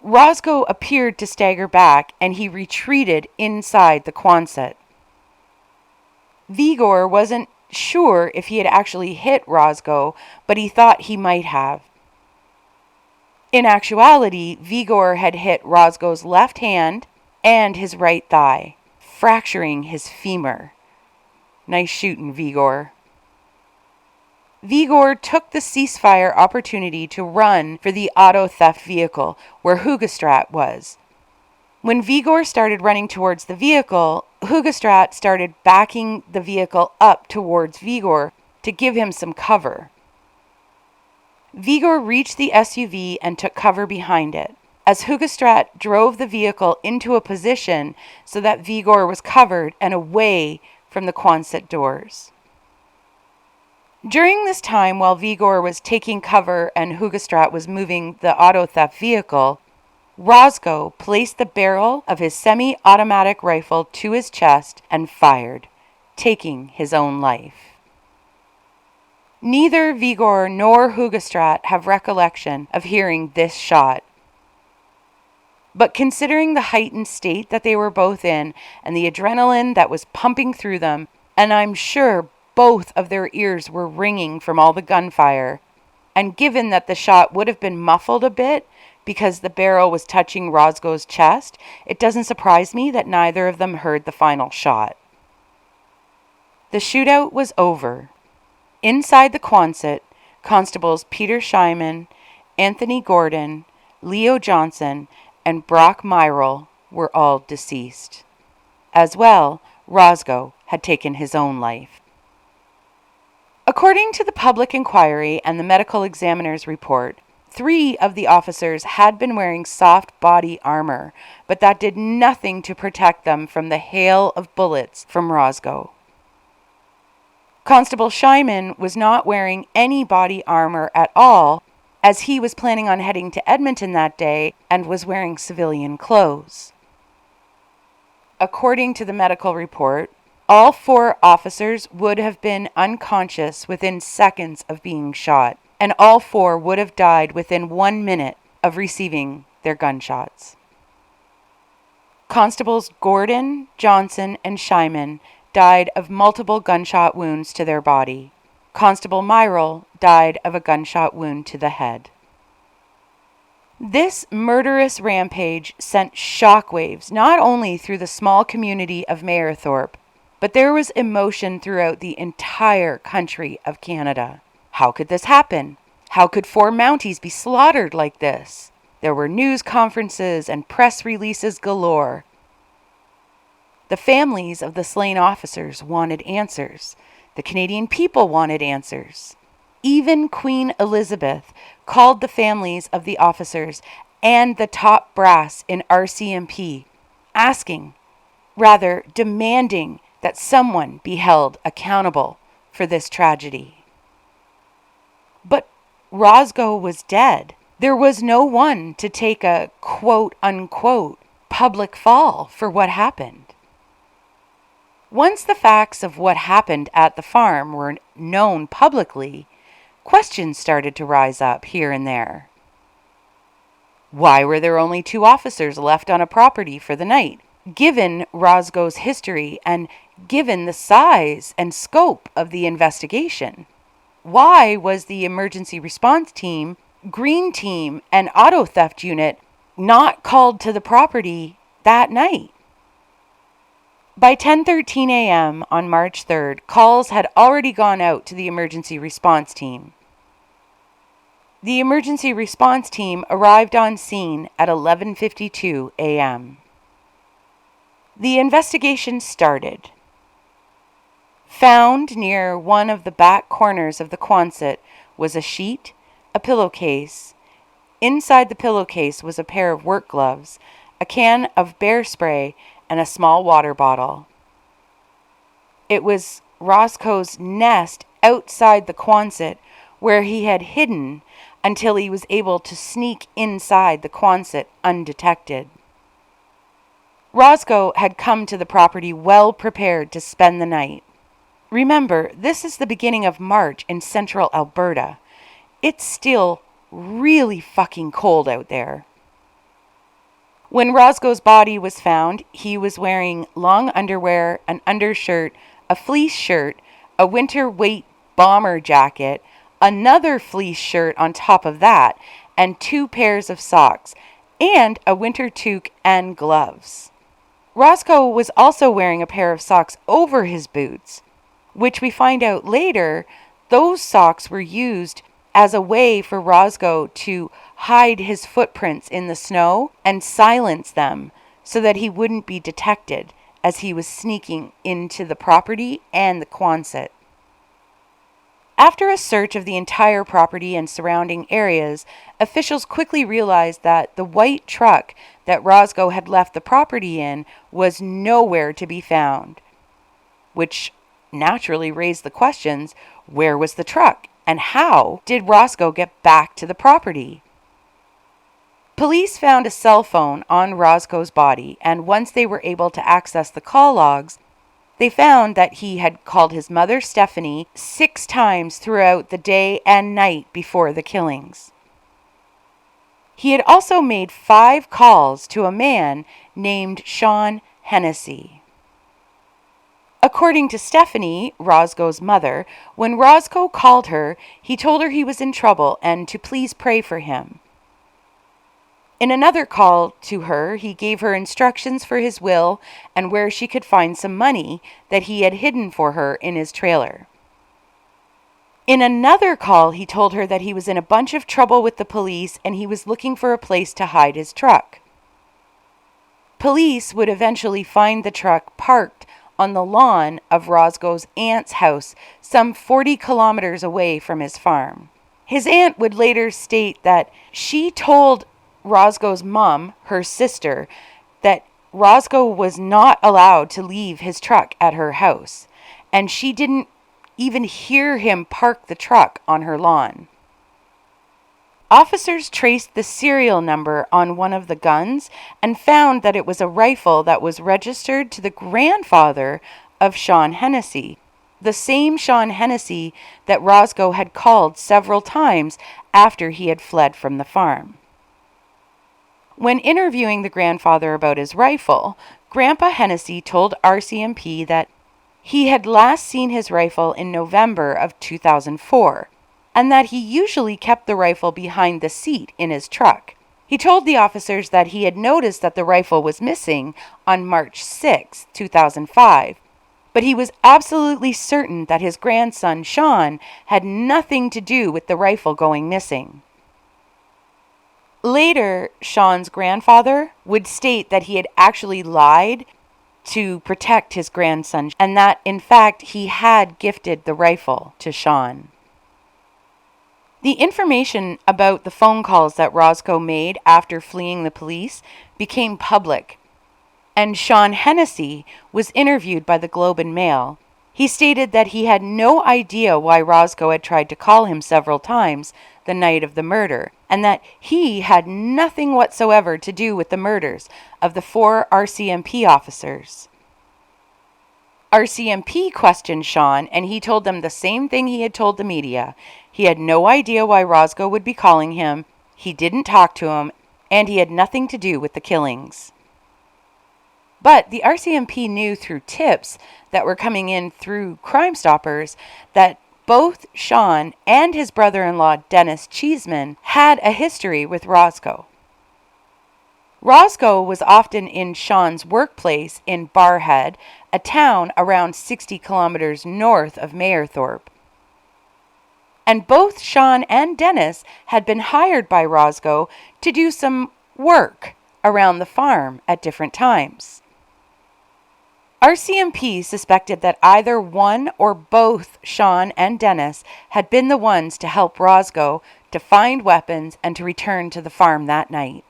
Roszko appeared to stagger back, and he retreated inside the Quonset. Vigor wasn't sure if he had actually hit Roszko, but he thought he might have. In actuality, Vigor had hit Roszko's left hand and his right thigh, fracturing his femur. Nice shooting, Vigor. Vigor took the ceasefire opportunity to run for the auto theft vehicle where Hoogestraat was. When Vigor started running towards the vehicle, Hoogestraat started backing the vehicle up towards Vigor to give him some cover. Vigor reached the SUV and took cover behind it, as Hoogestraat drove the vehicle into a position so that Vigor was covered and away from the Quonset doors. During this time, while Vigor was taking cover and Hoogestraat was moving the auto theft vehicle, Roszko placed the barrel of his semi-automatic rifle to his chest and fired, taking his own life. Neither Vigor nor Hoogestraat have recollection of hearing this shot. But considering the heightened state that they were both in and the adrenaline that was pumping through them, and I'm sure both of their ears were ringing from all the gunfire, and given that the shot would have been muffled a bit because the barrel was touching Roszko's chest, it doesn't surprise me that neither of them heard the final shot. The shootout was over. Inside the Quonset, Constables Peter Schiemann, Anthony Gordon, Leo Johnston, and Brock Myrol were all deceased. As well, Roszko had taken his own life. According to the public inquiry and the medical examiner's report, 3 of the officers had been wearing soft body armor, but that did nothing to protect them from the hail of bullets from Roszko. Constable Schiemann was not wearing any body armor at all, as he was planning on heading to Edmonton that day and was wearing civilian clothes. According to the medical report, all 4 officers would have been unconscious within seconds of being shot, and all 4 would have died within 1 minute of receiving their gunshots. Constables Gordon, Johnson, and Schiemann died of multiple gunshot wounds to their body. Constable Myrol died of a gunshot wound to the head. This murderous rampage sent shockwaves not only through the small community of Mayerthorpe, but there was emotion throughout the entire country of Canada. How could this happen? How could 4 Mounties be slaughtered like this? There were news conferences and press releases galore. The families of the slain officers wanted answers. The Canadian people wanted answers. Even Queen Elizabeth called the families of the officers and the top brass in RCMP, demanding that someone be held accountable for this tragedy. But Roszko was dead. There was no one to take a quote-unquote public fall for what happened. Once the facts of what happened at the farm were known publicly, questions started to rise up here and there. Why were there only 2 officers left on a property for the night, given Roszko's history and given the size and scope of the investigation? Why was the emergency response team, green team, and auto theft unit not called to the property that night? By 10:13 a.m. on March 3rd, calls had already gone out to the emergency response team. The emergency response team arrived on scene at 11:52 a.m. The investigation started. Found near one of the back corners of the Quonset was a sheet, a pillowcase. Inside the pillowcase was a pair of work gloves, a can of bear spray, and a small water bottle. It was Roszko's nest outside the Quonset, where he had hidden until he was able to sneak inside the Quonset undetected. Roszko had come to the property well prepared to spend the night. Remember, this is the beginning of March in central Alberta. It's still really fucking cold out there. When Roszko's body was found, he was wearing long underwear, an undershirt, a fleece shirt, a winter weight bomber jacket, another fleece shirt on top of that, and 2 pairs of socks, and a winter toque and gloves. Roszko was also wearing a pair of socks over his boots, which we find out later, those socks were used as a way for Roszko to hide his footprints in the snow and silence them so that he wouldn't be detected as he was sneaking into the property and the Quonset. After a search of the entire property and surrounding areas, officials quickly realized that the white truck that Roszko had left the property in was nowhere to be found, which naturally raised the questions, where was the truck? And how did Roszko get back to the property? Police found a cell phone on Roszko's body, and once they were able to access the call logs, they found that he had called his mother, Stephanie, 6 times throughout the day and night before the killings. He had also made 5 calls to a man named Sean Hennessy. According to Stephanie, Roszko's mother, when Roszko called her, he told her he was in trouble and to please pray for him. In another call to her, he gave her instructions for his will and where she could find some money that he had hidden for her in his trailer. In another call, he told her that he was in a bunch of trouble with the police and he was looking for a place to hide his truck. Police would eventually find the truck parked on the lawn of Roszko's aunt's house, some 40 kilometers away from his farm. His aunt would later state that she told Roszko's mom, her sister, that Roszko was not allowed to leave his truck at her house, and she didn't even hear him park the truck on her lawn. Officers traced the serial number on one of the guns and found that it was a rifle that was registered to the grandfather of Sean Hennessy, the same Sean Hennessy that Roszko had called several times after he had fled from the farm. When interviewing the grandfather about his rifle, Grandpa Hennessy told RCMP that he had last seen his rifle in November of 2004, and that he usually kept the rifle behind the seat in his truck. He told the officers that he had noticed that the rifle was missing on March 6, 2005, but he was absolutely certain that his grandson, Sean, had nothing to do with the rifle going missing. Later, Sean's grandfather would state that he had actually lied to protect his grandson, and that, in fact, he had gifted the rifle to Sean. The information about the phone calls that Roszko made after fleeing the police became public, and Sean Hennessy was interviewed by the Globe and Mail. He stated that he had no idea why Roszko had tried to call him several times the night of the murder, and that he had nothing whatsoever to do with the murders of the 4 RCMP officers. RCMP questioned Sean, and he told them the same thing he had told the media. He had no idea why Roszko would be calling him, he didn't talk to him, and he had nothing to do with the killings. But the RCMP knew through tips that were coming in through Crime Stoppers that both Sean and his brother-in-law, Dennis Schiemann, had a history with Roszko. Roszko was often in Sean's workplace in Barrhead, a town around 60 kilometers north of Mayerthorpe. And both Sean and Dennis had been hired by Roszko to do some work around the farm at different times. RCMP suspected that either one or both Sean and Dennis had been the ones to help Roszko to find weapons and to return to the farm that night.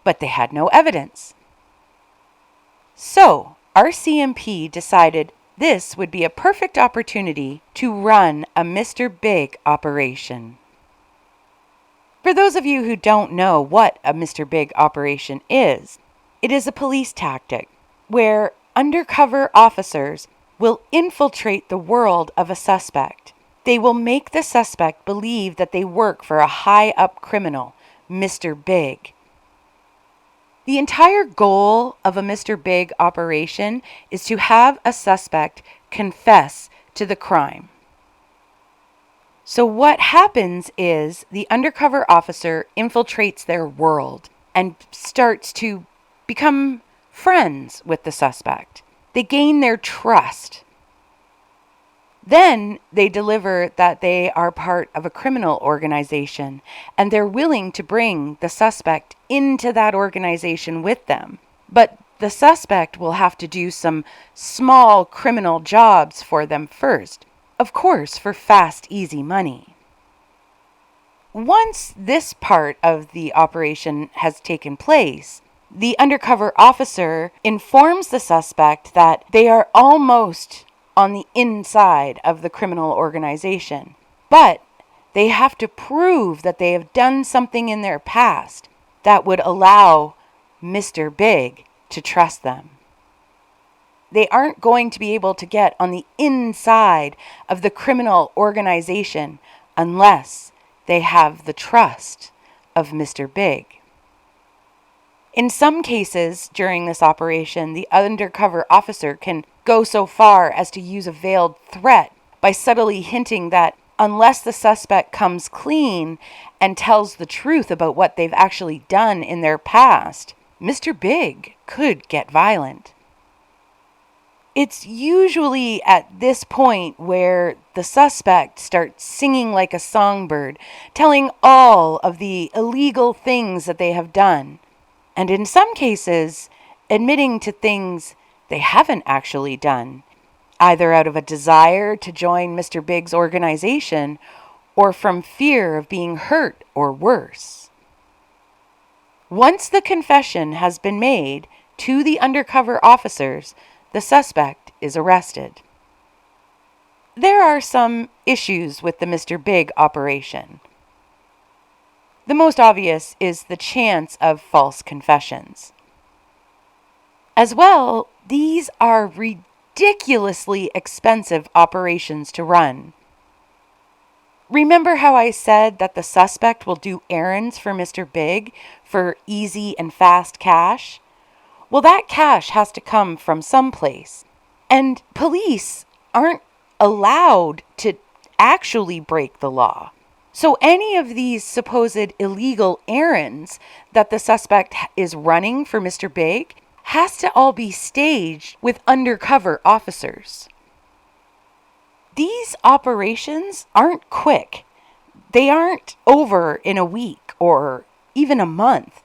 But they had no evidence. So, RCMP decided this would be a perfect opportunity to run a Mr. Big operation. For those of you who don't know what a Mr. Big operation is, it is a police tactic where undercover officers will infiltrate the world of a suspect. They will make the suspect believe that they work for a high-up criminal, Mr. Big. The entire goal of a Mr. Big operation is to have a suspect confess to the crime. So what happens is the undercover officer infiltrates their world and starts to become friends with the suspect. They gain their trust. Then they deliver that they are part of a criminal organization and they're willing to bring the suspect into that organization with them. But the suspect will have to do some small criminal jobs for them first, of course, for fast, easy money. Once this part of the operation has taken place, the undercover officer informs the suspect that they are almost on the inside of the criminal organization, but they have to prove that they have done something in their past that would allow Mr. Big to trust them. They aren't going to be able to get on the inside of the criminal organization unless they have the trust of Mr. Big. In some cases during this operation, the undercover officer can go so far as to use a veiled threat by subtly hinting that unless the suspect comes clean and tells the truth about what they've actually done in their past, Mr. Big could get violent. It's usually at this point where the suspect starts singing like a songbird, telling all of the illegal things that they have done. And in some cases, admitting to things they haven't actually done, either out of a desire to join Mr. Big's organization or from fear of being hurt or worse. Once the confession has been made to the undercover officers, the suspect is arrested. There are some issues with the Mr. Big operation. The most obvious is the chance of false confessions. As well, these are ridiculously expensive operations to run. Remember how I said that the suspect will do errands for Mr. Big for easy and fast cash? Well, that cash has to come from someplace. And police aren't allowed to actually break the law. So any of these supposed illegal errands that the suspect is running for Mr. Big has to all be staged with undercover officers. These operations aren't quick. They aren't over in a week or even a month.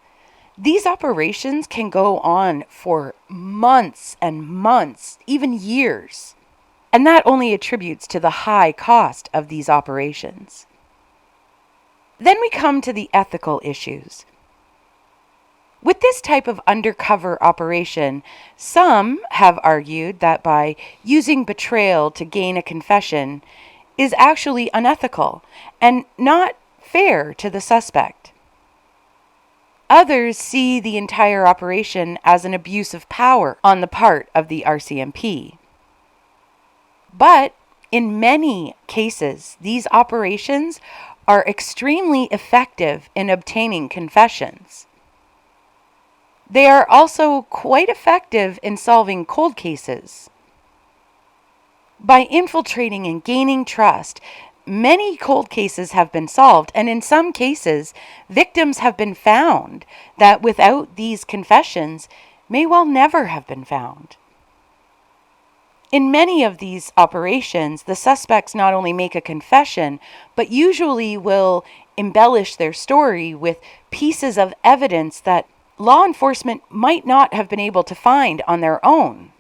These operations can go on for months and months, even years. And that only attributes to the high cost of these operations. Then we come to the ethical issues. With this type of undercover operation, some have argued that by using betrayal to gain a confession is actually unethical and not fair to the suspect. Others see the entire operation as an abuse of power on the part of the RCMP. But in many cases, these operations are extremely effective in obtaining confessions. They are also quite effective in solving cold cases. By infiltrating and gaining trust, many cold cases have been solved, and in some cases, victims have been found that without these confessions may well never have been found. In many of these operations, the suspects not only make a confession, but usually will embellish their story with pieces of evidence that law enforcement might not have been able to find on their own.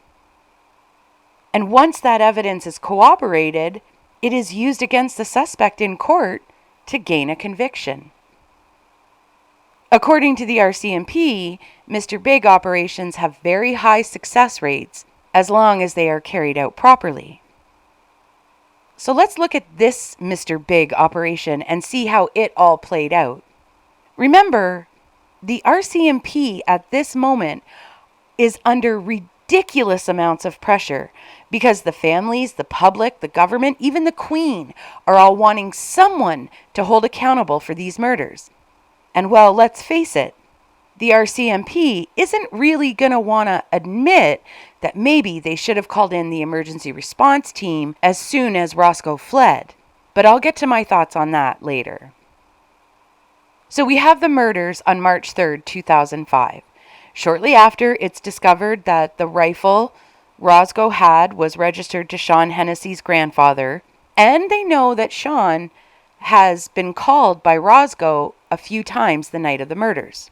And once that evidence is corroborated, it is used against the suspect in court to gain a conviction. According to the RCMP, Mr. Big operations have very high success rates as long as they are carried out properly. So let's look at this Mr. Big operation and see how it all played out. Remember, the RCMP at this moment is under ridiculous amounts of pressure because the families, the public, the government, even the Queen are all wanting someone to hold accountable for these murders. And well, let's face it, the RCMP isn't really going to want to admit that maybe they should have called in the emergency response team as soon as Roszko fled. But I'll get to my thoughts on that later. So we have the murders on March 3rd, 2005. Shortly after, it's discovered that the rifle Roszko had was registered to Sean Hennessy's grandfather, and they know that Sean has been called by Roszko a few times the night of the murders.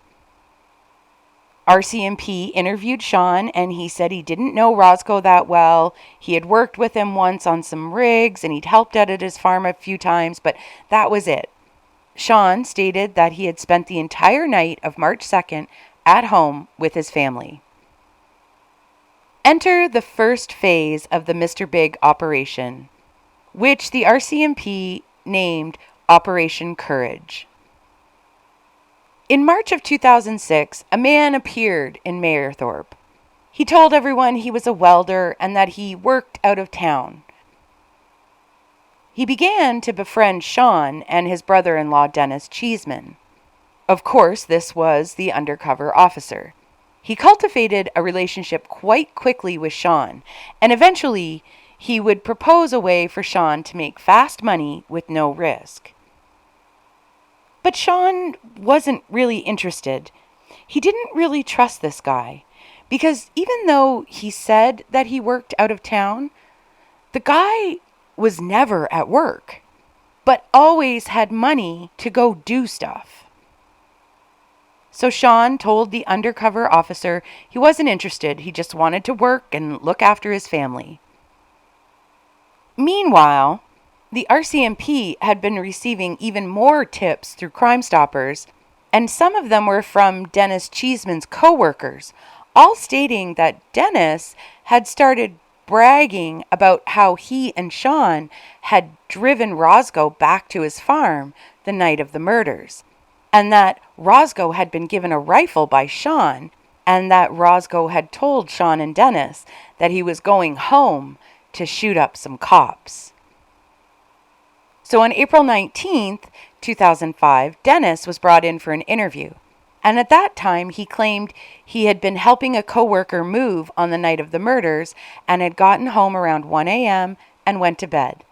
RCMP interviewed Sean, and he said he didn't know Roszko that well. He had worked with him once on some rigs, and he'd helped out at his farm a few times, but that was it. Sean stated that he had spent the entire night of March 2nd at home with his family. Enter the first phase of the Mr. Big operation, which the RCMP named Operation Courage. In March of 2006, a man appeared in Mayerthorpe. He told everyone he was a welder and that he worked out of town. He began to befriend Sean and his brother-in-law Dennis Schiemann. Of course, this was the undercover officer. He cultivated a relationship quite quickly with Sean, and eventually he would propose a way for Sean to make fast money with no risk. But Sean wasn't really interested. He didn't really trust this guy, because even though he said that he worked out of town, the guy was never at work, but always had money to go do stuff. So Sean told the undercover officer he wasn't interested. He just wanted to work and look after his family. Meanwhile, the RCMP had been receiving even more tips through Crime Stoppers, and some of them were from Dennis Cheeseman's co-workers, all stating that Dennis had started bragging about how he and Sean had driven Roszko back to his farm the night of the murders, and that Roszko had been given a rifle by Sean, and that Roszko had told Sean and Dennis that he was going home to shoot up some cops. So on April 19th, 2005, Dennis was brought in for an interview. And at that time, he claimed he had been helping a coworker move on the night of the murders and had gotten home around 1 a.m. and went to bed.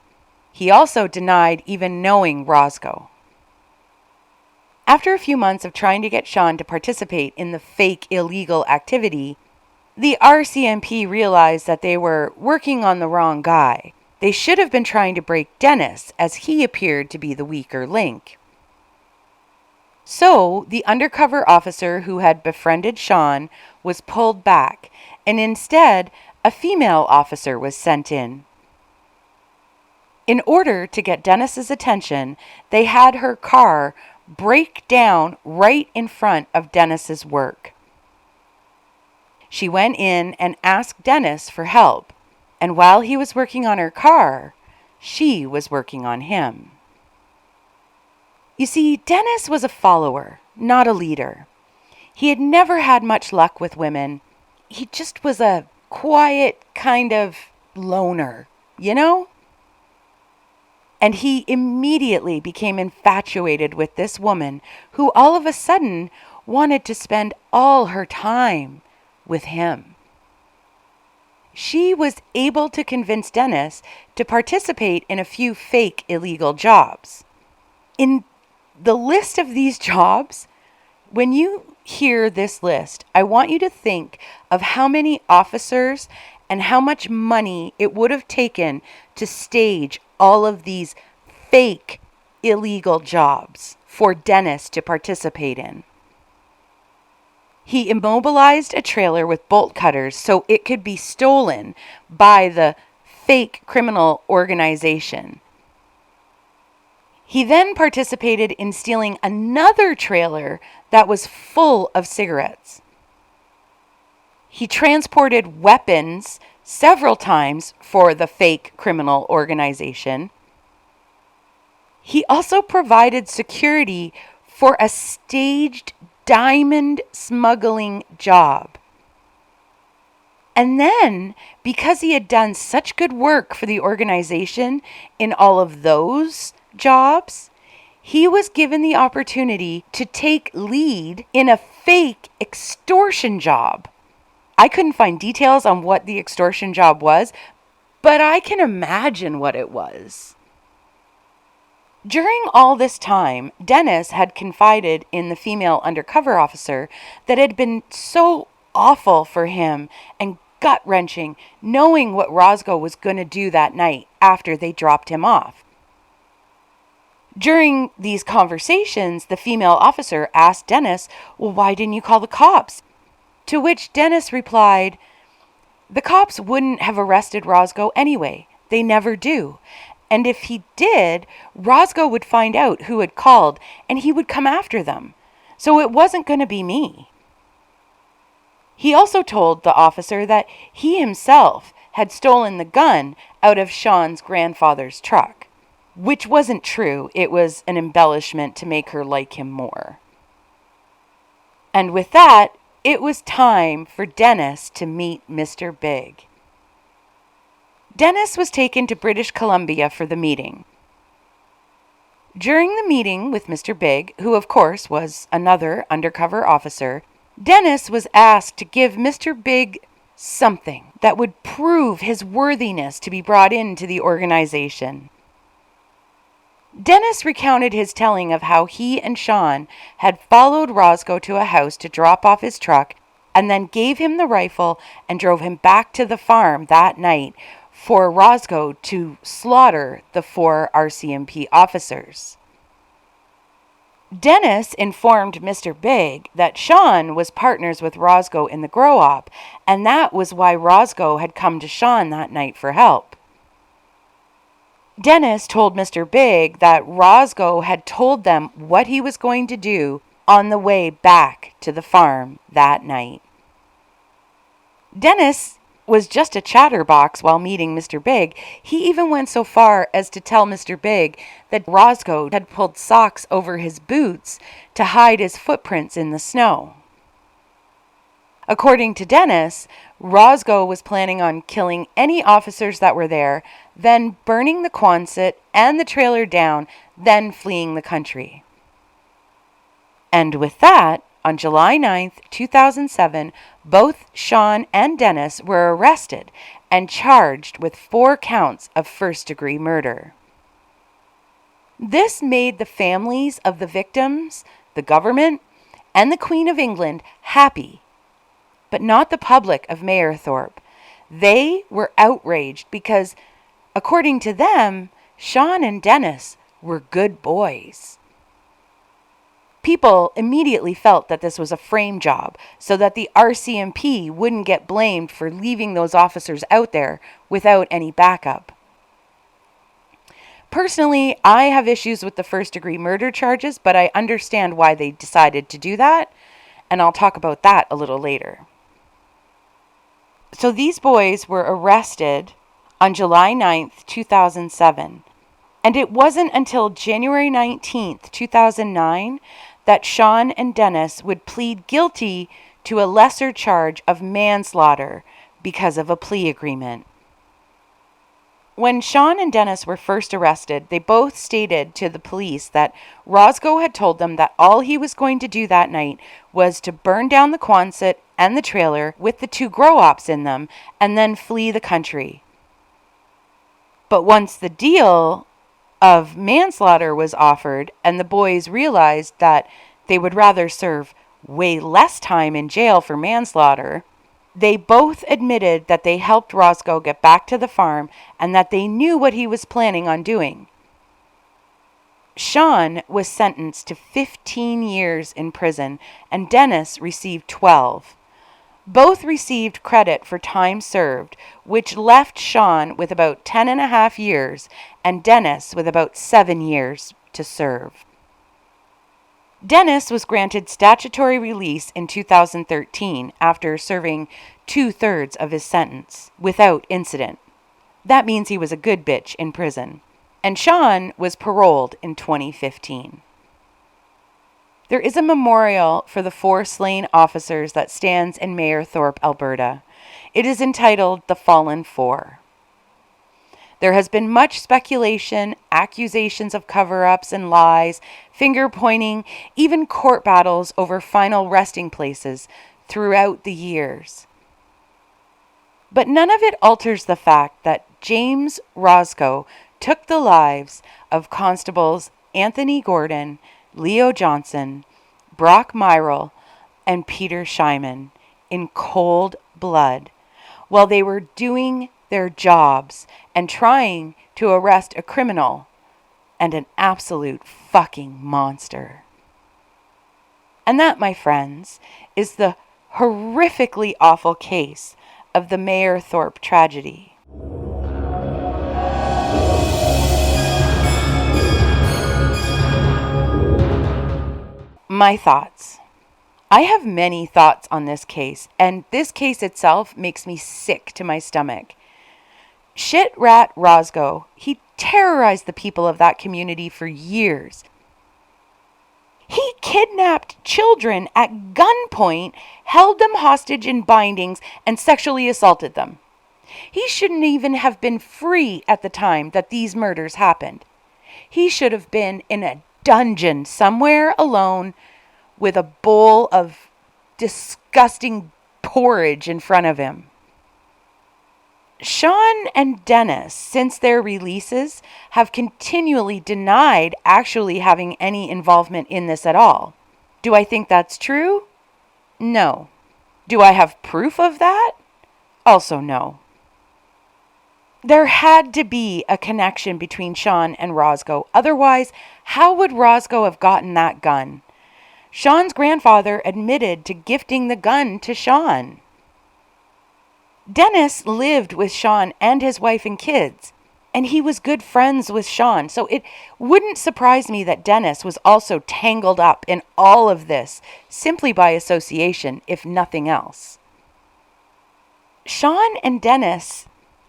He also denied even knowing Roszko. After a few months of trying to get Sean to participate in the fake illegal activity, the RCMP realized that they were working on the wrong guy. They should have been trying to break Dennis, as he appeared to be the weaker link. So, the undercover officer who had befriended Sean was pulled back, and instead, a female officer was sent in. In order to get Dennis's attention, they had her car break down right in front of Dennis's work. She went in and asked Dennis for help, and while he was working on her car, she was working on him. You see, Dennis was a follower, not a leader. He had never had much luck with women. He just was a quiet kind of loner, you know? And he immediately became infatuated with this woman who all of a sudden wanted to spend all her time with him. She was able to convince Dennis to participate in a few fake illegal jobs. In the list of these jobs, when you hear this list, I want you to think of how many officers and how much money it would have taken to stage all of these fake illegal jobs for Dennis to participate in. He immobilized a trailer with bolt cutters so it could be stolen by the fake criminal organization. He then participated in stealing another trailer that was full of cigarettes. He transported weapons several times for the fake criminal organization. He also provided security for a staged diamond smuggling job. And then, because he had done such good work for the organization in all of those jobs, he was given the opportunity to take lead in a fake extortion job. I couldn't find details on what the extortion job was, but I can imagine what it was. During all this time, Dennis had confided in the female undercover officer that had been so awful for him and gut-wrenching, knowing what Roszko was going to do that night after they dropped him off. During these conversations, the female officer asked Dennis, "Well, why didn't you call the cops?" To which Dennis replied, "The cops wouldn't have arrested Roszko anyway. They never do. And if he did, Roszko would find out who had called and he would come after them. So it wasn't going to be me." He also told the officer that he himself had stolen the gun out of Sean's grandfather's truck, which wasn't true. It was an embellishment to make her like him more. And with that, it was time for Dennis to meet Mr. Big. Dennis was taken to British Columbia for the meeting. During the meeting with Mr. Big, who of course was another undercover officer, Dennis was asked to give Mr. Big something that would prove his worthiness to be brought into the organization. Dennis recounted his telling of how he and Sean had followed Roszko to a house to drop off his truck and then gave him the rifle and drove him back to the farm that night for Roszko to slaughter the 4 RCMP officers. Dennis informed Mr. Big that Sean was partners with Roszko in the grow-op, and that was why Roszko had come to Sean that night for help. Dennis told Mr. Big that Roszko had told them what he was going to do on the way back to the farm that night. Dennis was just a chatterbox while meeting Mr. Big. He even went so far as to tell Mr. Big that Roszko had pulled socks over his boots to hide his footprints in the snow. According to Dennis, Roszko was planning on killing any officers that were there, then burning the Quonset and the trailer down, then fleeing the country. And with that, on July 9th, 2007, both Sean and Dennis were arrested and charged with 4 counts of first-degree murder. This made the families of the victims, the government, and the Queen of England happy, but not the public of Mayerthorpe. They were outraged because, according to them, Sean and Dennis were good boys. People immediately felt that this was a frame job so that the RCMP wouldn't get blamed for leaving those officers out there without any backup. Personally, I have issues with the first-degree murder charges, but I understand why they decided to do that, and I'll talk about that a little later. So these boys were arrested on July 9th, 2007, and it wasn't until January 19th, 2009, that Sean and Dennis would plead guilty to a lesser charge of manslaughter because of a plea agreement. When Sean and Dennis were first arrested, they both stated to the police that Roszko had told them that all he was going to do that night was to burn down the Quonset and the trailer with the 2 grow-ops in them and then flee the country. But once the deal of manslaughter was offered and the boys realized that they would rather serve way less time in jail for manslaughter, they both admitted that they helped Roszko get back to the farm and that they knew what he was planning on doing. Sean was sentenced to 15 years in prison and Dennis received 12. Both received credit for time served, which left Sean with about 10.5 years and Dennis with about 7 years to serve. Dennis was granted statutory release in 2013 after serving 2/3 of his sentence without incident. That means he was a good bitch in prison. And Sean was paroled in 2015. There is a memorial for the 4 slain officers that stands in Mayerthorpe, Alberta. It is entitled The Fallen 4. There has been much speculation, accusations of cover-ups and lies, finger-pointing, even court battles over final resting places throughout the years. But none of it alters the fact that James Roszko took the lives of Constables Anthony Gordon, Leo Johnson, Brock Myrol, and Peter Schiemann in cold blood while they were doing their jobs and trying to arrest a criminal and an absolute fucking monster. And that, my friends, is the horrifically awful case of the Mayerthorpe tragedy. My thoughts. I have many thoughts on this case, and this case itself makes me sick to my stomach. Shit rat Roszko, he terrorized the people of that community for years. He kidnapped children at gunpoint, held them hostage in bindings, and sexually assaulted them. He shouldn't even have been free at the time that these murders happened. He should have been in a dungeon somewhere alone with a bowl of disgusting porridge in front of him. Sean and Dennis, since their releases, have continually denied actually having any involvement in this at all. Do I think that's true? No. Do I have proof of that? Also no. There had to be a connection between Sean and Roszko. Otherwise, how would Roszko have gotten that gun? Sean's grandfather admitted to gifting the gun to Sean. Dennis lived with Sean and his wife and kids, and he was good friends with Sean. So it wouldn't surprise me that Dennis was also tangled up in all of this simply by association, if nothing else. Sean and Dennis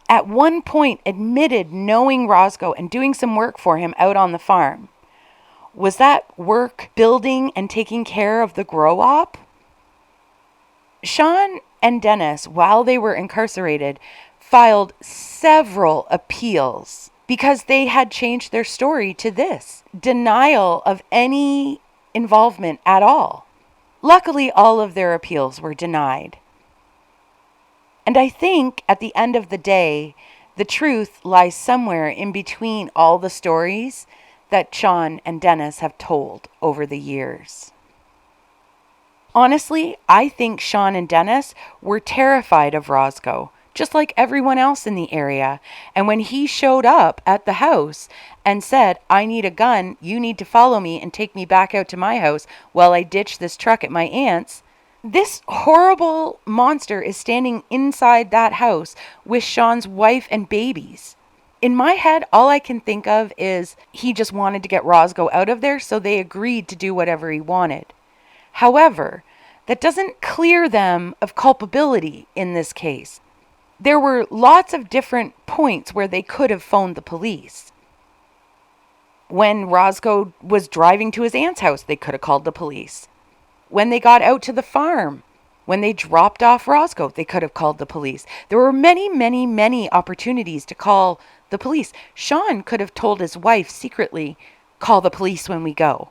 at one point admitted knowing Roszko and doing some work for him out on the farm. Was that work building and taking care of the grow-op? Sean and Dennis, while they were incarcerated, filed several appeals because they had changed their story to this: denial of any involvement at all. Luckily, all of their appeals were denied. And I think at the end of the day, the truth lies somewhere in between all the stories that Sean and Dennis have told over the years. Honestly, I think Sean and Dennis were terrified of Roszko, just like everyone else in the area. And when he showed up at the house and said, "I need a gun, you need to follow me and take me back out to my house while I ditch this truck at my aunt's," this horrible monster is standing inside that house with Sean's wife and babies. In my head, all I can think of is he just wanted to get Roszko out of there, so they agreed to do whatever he wanted. However, that doesn't clear them of culpability in this case. There were lots of different points where they could have phoned the police. When Roszko was driving to his aunt's house, they could have called the police. When they got out to the farm, when they dropped off Roszko, they could have called the police. There were many, many, many opportunities to call the police. Sean could have told his wife secretly, "Call the police when we go."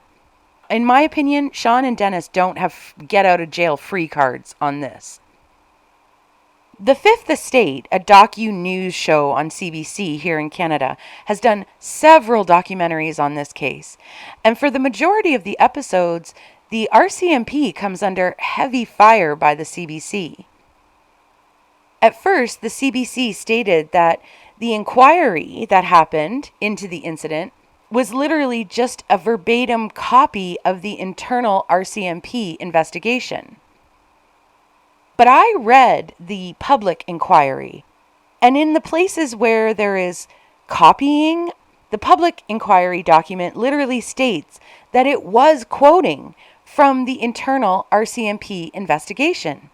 In my opinion, Sean and Dennis don't have get out of jail free cards on this. The Fifth Estate, a docu-news show on CBC here in Canada, has done several documentaries on this case. And for the majority of the episodes, the RCMP comes under heavy fire by the CBC. At first, the CBC stated that the inquiry that happened into the incident was literally just a verbatim copy of the internal RCMP investigation. But I read the public inquiry, and in the places where there is copying, the public inquiry document literally states that it was quoting from the internal RCMP investigation.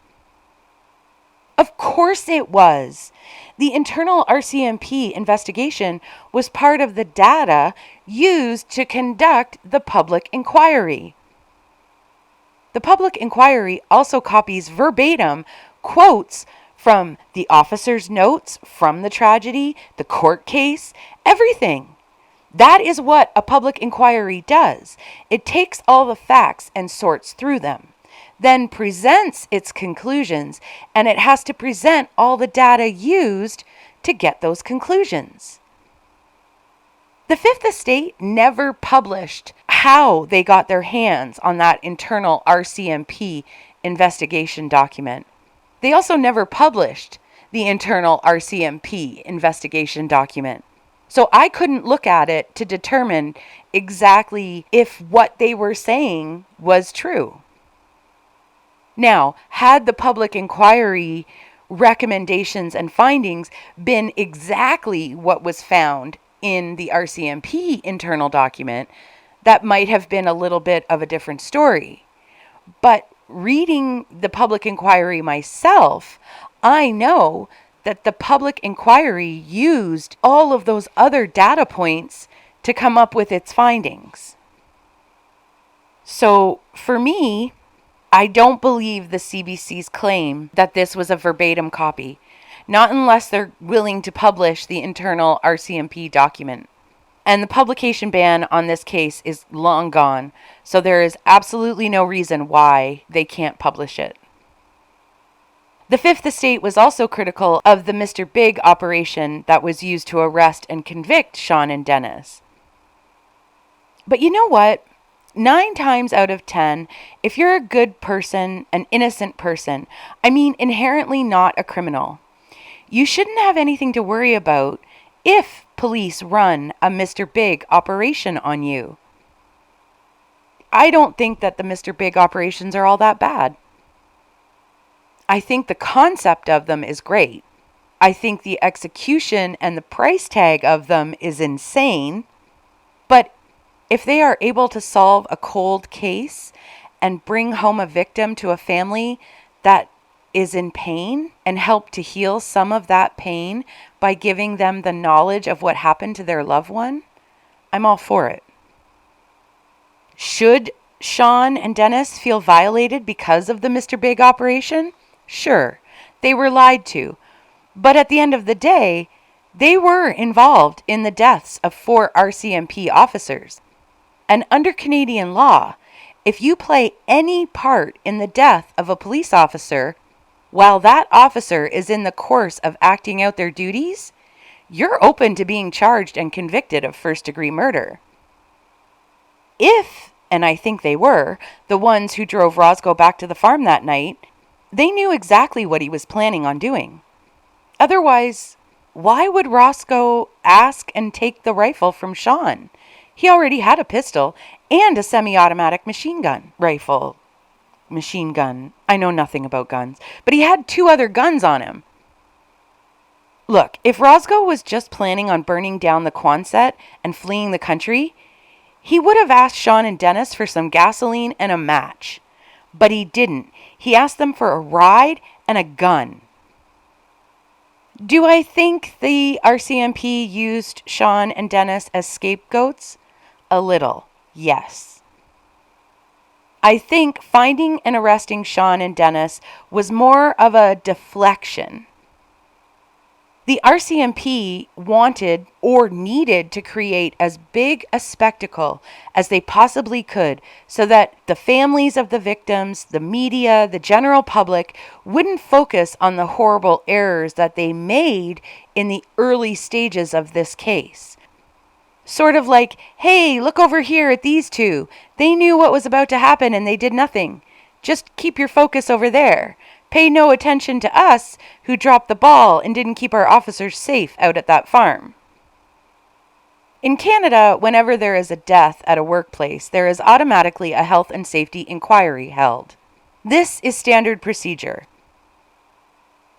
Of course it was. The internal RCMP investigation was part of the data used to conduct the public inquiry. The public inquiry also copies verbatim quotes from the officer's notes from the tragedy, the court case, everything. That is what a public inquiry does. It takes all the facts and sorts through them, then presents its conclusions, and it has to present all the data used to get those conclusions. The Fifth Estate never published how they got their hands on that internal RCMP investigation document. They also never published the internal RCMP investigation document. So I couldn't look at it to determine exactly if what they were saying was true. Now, had the public inquiry recommendations and findings been exactly what was found in the RCMP internal document, that might have been a little bit of a different story. But reading the public inquiry myself, I know that the public inquiry used all of those other data points to come up with its findings. So for me, I don't believe the CBC's claim that this was a verbatim copy, not unless they're willing to publish the internal RCMP document. And the publication ban on this case is long gone, so there is absolutely no reason why they can't publish it. The Fifth Estate was also critical of the Mr. Big operation that was used to arrest and convict Sean and Dennis. But you know what? 9 times out of 10, if you're a good person, an innocent person, I mean inherently not a criminal, You shouldn't have anything to worry about if police run a Mr. Big operation on you. I don't think that the Mr. Big operations are all that bad. I think the concept of them is great. I think the execution and the price tag of them is insane. But if they are able to solve a cold case and bring home a victim to a family that is in pain and help to heal some of that pain by giving them the knowledge of what happened to their loved one, I'm all for it. Should Sean and Dennis feel violated because of the Mr. Big operation? Sure, they were lied to. But at the end of the day, they were involved in the deaths of 4 RCMP officers. And under Canadian law, if you play any part in the death of a police officer while that officer is in the course of acting out their duties, you're open to being charged and convicted of first-degree murder. If, and I think they were, the ones who drove Roszko back to the farm that night, they knew exactly what he was planning on doing. Otherwise, why would Roszko ask and take the rifle from Sean? He already had a pistol and a semi-automatic machine gun. Machine gun. I know nothing about guns. But he had 2 other guns on him. Look, if Roszko was just planning on burning down the Quonset and fleeing the country, he would have asked Sean and Dennis for some gasoline and a match. But he didn't. He asked them for a ride and a gun. Do I think the RCMP used Sean and Dennis as scapegoats? A little, yes. I think finding and arresting Sean and Dennis was more of a deflection. The RCMP wanted or needed to create as big a spectacle as they possibly could so that the families of the victims, the media, the general public wouldn't focus on the horrible errors that they made in the early stages of this case. Sort of like, hey, look over here at these 2. They knew what was about to happen and they did nothing. Just keep your focus over there. Pay no attention to us who dropped the ball and didn't keep our officers safe out at that farm. In Canada, whenever there is a death at a workplace, there is automatically a health and safety inquiry held. This is standard procedure.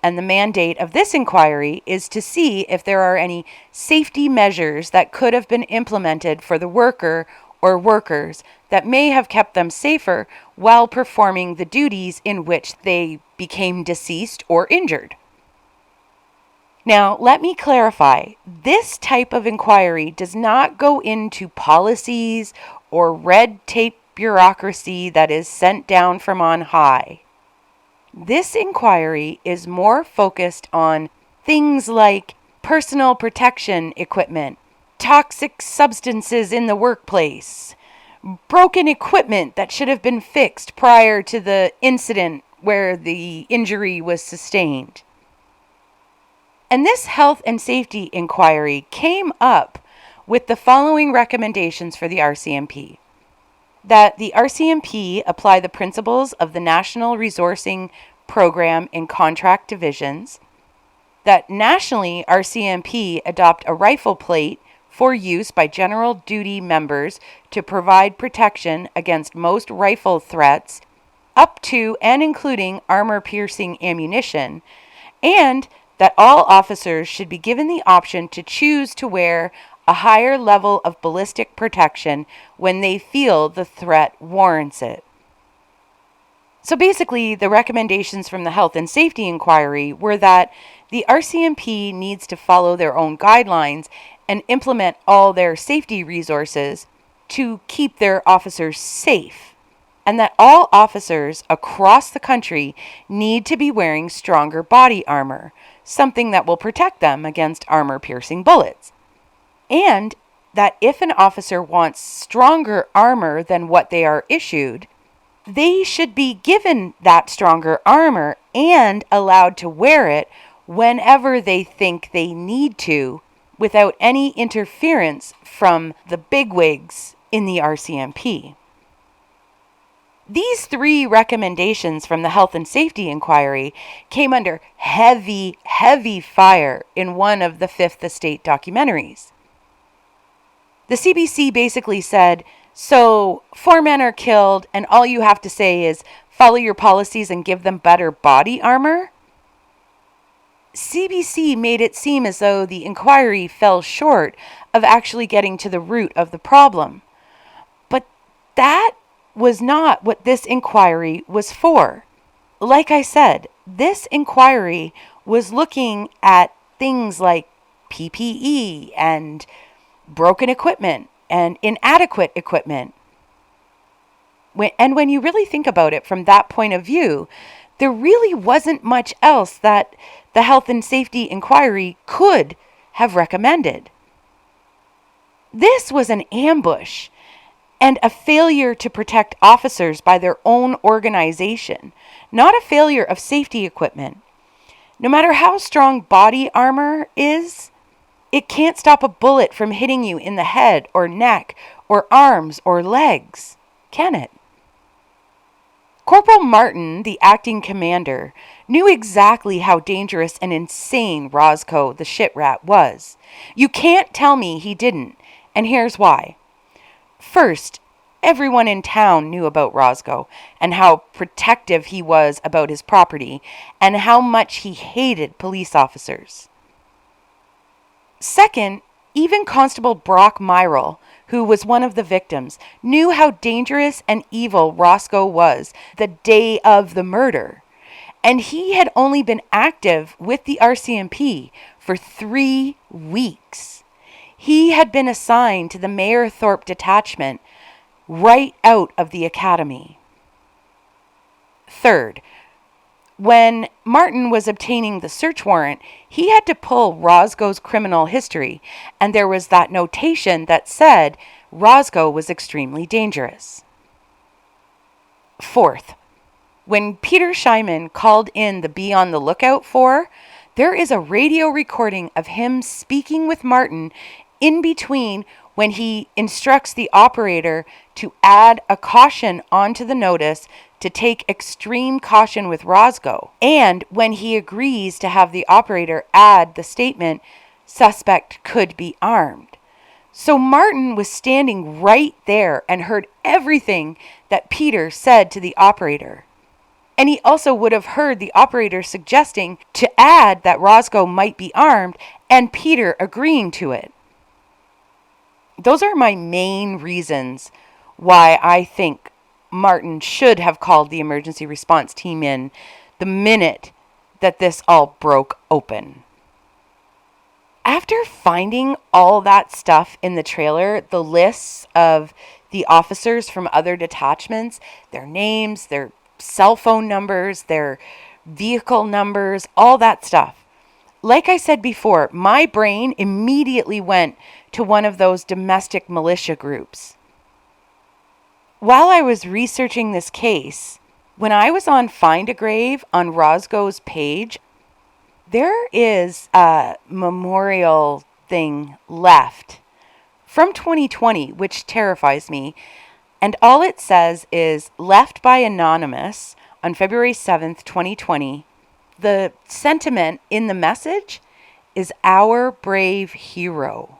And the mandate of this inquiry is to see if there are any safety measures that could have been implemented for the worker or workers that may have kept them safer while performing the duties in which they became deceased or injured. Now, let me clarify. This type of inquiry does not go into policies or red tape bureaucracy that is sent down from on high. This inquiry is more focused on things like personal protection equipment, toxic substances in the workplace, broken equipment that should have been fixed prior to the incident where the injury was sustained. And this health and safety inquiry came up with the following recommendations for the RCMP. That the RCMP apply the principles of the National Resourcing Program in contract divisions, that nationally RCMP adopt a rifle plate for use by general duty members to provide protection against most rifle threats up to and including armor-piercing ammunition, and that all officers should be given the option to choose to wear a higher level of ballistic protection when they feel the threat warrants it. So basically, the recommendations from the Health and Safety Inquiry were that the RCMP needs to follow their own guidelines and implement all their safety resources to keep their officers safe, and that all officers across the country need to be wearing stronger body armor, something that will protect them against armor-piercing bullets. And that if an officer wants stronger armor than what they are issued, they should be given that stronger armor and allowed to wear it whenever they think they need to, without any interference from the bigwigs in the RCMP. These 3 recommendations from the Health and Safety Inquiry came under heavy, heavy fire in one of the Fifth Estate documentaries. The CBC basically said, so 4 men are killed and all you have to say is follow your policies and give them better body armor? CBC made it seem as though the inquiry fell short of actually getting to the root of the problem. But that was not what this inquiry was for. Like I said, this inquiry was looking at things like PPE and broken equipment and inadequate equipment. When you really think about it from that point of view, there really wasn't much else that the Health and Safety Inquiry could have recommended. This was an ambush and a failure to protect officers by their own organization, not a failure of safety equipment. No matter how strong body armor is, it can't stop a bullet from hitting you in the head or neck or arms or legs, can it? Corporal Martin, the acting commander, knew exactly how dangerous and insane Roszko, the shit rat, was. You can't tell me he didn't, and here's why. First, everyone in town knew about Roszko and how protective he was about his property and how much he hated police officers. Second, even Constable Brock Myrol, who was one of the victims, knew how dangerous and evil Roszko was the day of the murder. And he had only been active with the RCMP for 3 weeks. He had been assigned to the Mayerthorpe detachment right out of the academy. Third, when Martin was obtaining the search warrant, he had to pull Roszko's criminal history, and there was that notation that said Roszko was extremely dangerous. Fourth, when Peter Schiemann called in the Be on the Lookout for, there is a radio recording of him speaking with Martin in between when he instructs the operator to add a caution onto the notice to take extreme caution with Roszko, and when he agrees to have the operator add the statement, suspect could be armed. So Martin was standing right there and heard everything that Peter said to the operator. And he also would have heard the operator suggesting to add that Roszko might be armed and Peter agreeing to it. Those are my main reasons why I think Martin should have called the emergency response team in the minute that this all broke open. After finding all that stuff in the trailer, the lists of the officers from other detachments, their names, their cell phone numbers, their vehicle numbers, all that stuff. Like I said before, my brain immediately went to one of those domestic militia groups. While I was researching this case, when I was on Find a Grave on Roszko's page, there is a memorial thing left from 2020, which terrifies me. And all it says is left by Anonymous on February 7th, 2020. The sentiment in the message is our brave hero.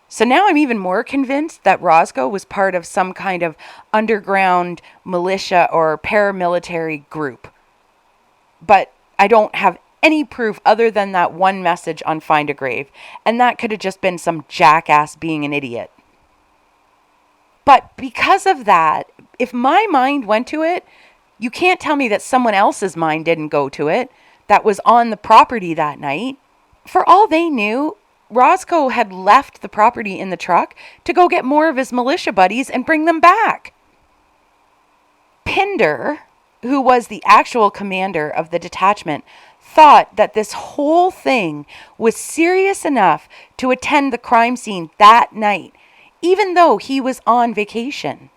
So now I'm even more convinced that Roszko was part of some kind of underground militia or paramilitary group. But I don't have any proof other than that one message on Find a Grave, and that could have just been some jackass being an idiot. But because of that, if my mind went to it, you can't tell me that someone else's mind didn't go to it that was on the property that night. For all they knew, Roszko had left the property in the truck to go get more of his militia buddies and bring them back. Pinder, who was the actual commander of the detachment, thought that this whole thing was serious enough to attend the crime scene that night, even though he was on vacation.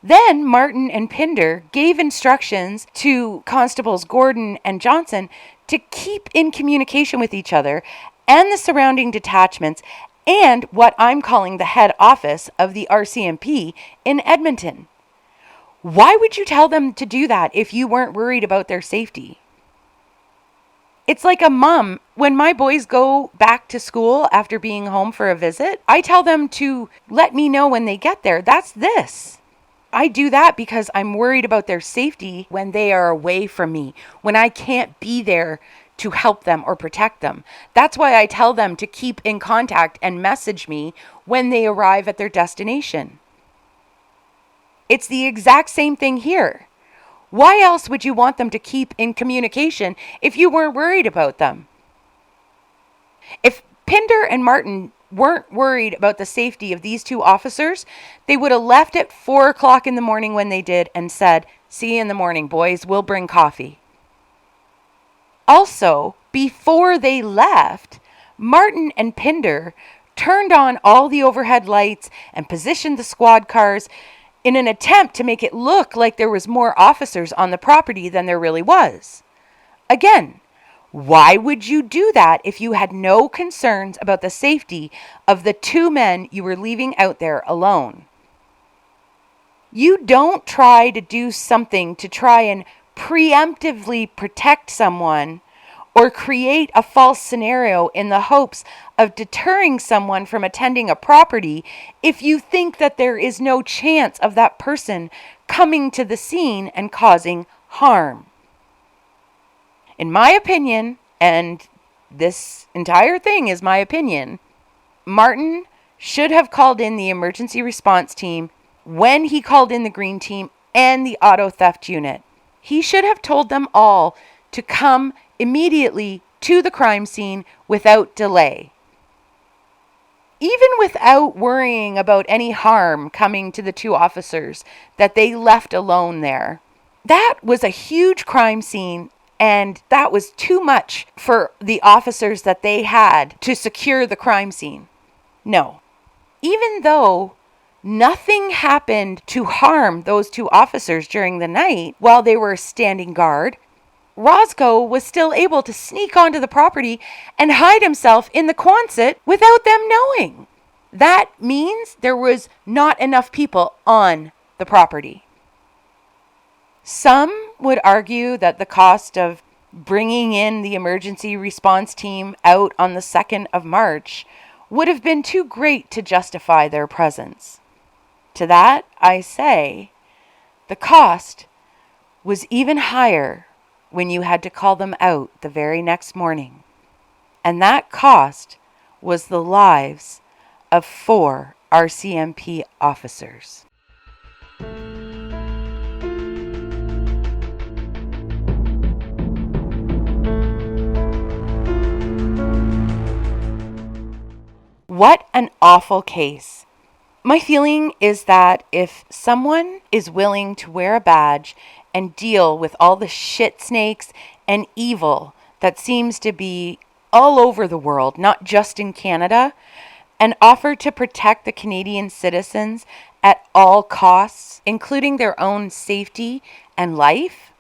Then Martin and Pinder gave instructions to Constables Gordon and Johnson to keep in communication with each other and the surrounding detachments and what I'm calling the head office of the RCMP in Edmonton. Why would you tell them to do that if you weren't worried about their safety? It's like a mom. When my boys go back to school after being home for a visit, I tell them to let me know when they get there. That's this. I do that because I'm worried about their safety when they are away from me, when I can't be there to help them or protect them. That's why I tell them to keep in contact and message me when they arrive at their destination. It's the exact same thing here. Why else would you want them to keep in communication if you weren't worried about them? If Pinder and Martin weren't worried about the safety of these two officers, they would have left at 4 o'clock in the morning when they did and said, "See you in the morning, boys, we'll bring coffee." Also, before they left, Martin and Pinder turned on all the overhead lights and positioned the squad cars in an attempt to make it look like there was more officers on the property than there really was. Again, why would you do that if you had no concerns about the safety of the two men you were leaving out there alone? You don't try to do something to try and preemptively protect someone or create a false scenario in the hopes of deterring someone from attending a property if you think that there is no chance of that person coming to the scene and causing harm. In my opinion, and this entire thing is my opinion, Martin should have called in the emergency response team when he called in the green team and the auto theft unit. He should have told them all to come immediately to the crime scene without delay. Even without worrying about any harm coming to the two officers that they left alone there. That was a huge crime scene, and that was too much for the officers that they had to secure the crime scene. No. Even though nothing happened to harm those two officers during the night while they were standing guard, Roszko was still able to sneak onto the property and hide himself in the Quonset without them knowing. That means there was not enough people on the property. Some would argue that the cost of bringing in the emergency response team out on the 2nd of March would have been too great to justify their presence. To that, I say, the cost was even higher when you had to call them out the very next morning. And that cost was the lives of 4 RCMP officers. What an awful case. My feeling is that if someone is willing to wear a badge and deal with all the shit snakes and evil that seems to be all over the world, not just in Canada, and offer to protect the Canadian citizens at all costs, including their own safety and life,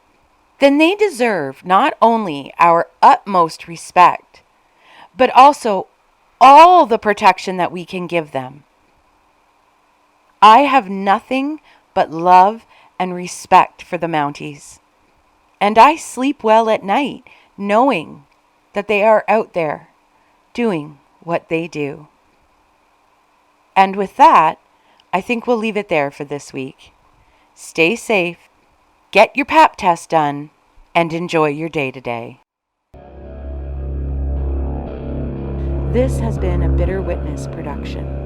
then they deserve not only our utmost respect, but also all the protection that we can give them. I have nothing but love and respect for the Mounties, and I sleep well at night knowing that they are out there doing what they do. And with that, I think we'll leave it there for this week. Stay safe, get your pap test done, and enjoy your day today. This has been a Bitter Witness production.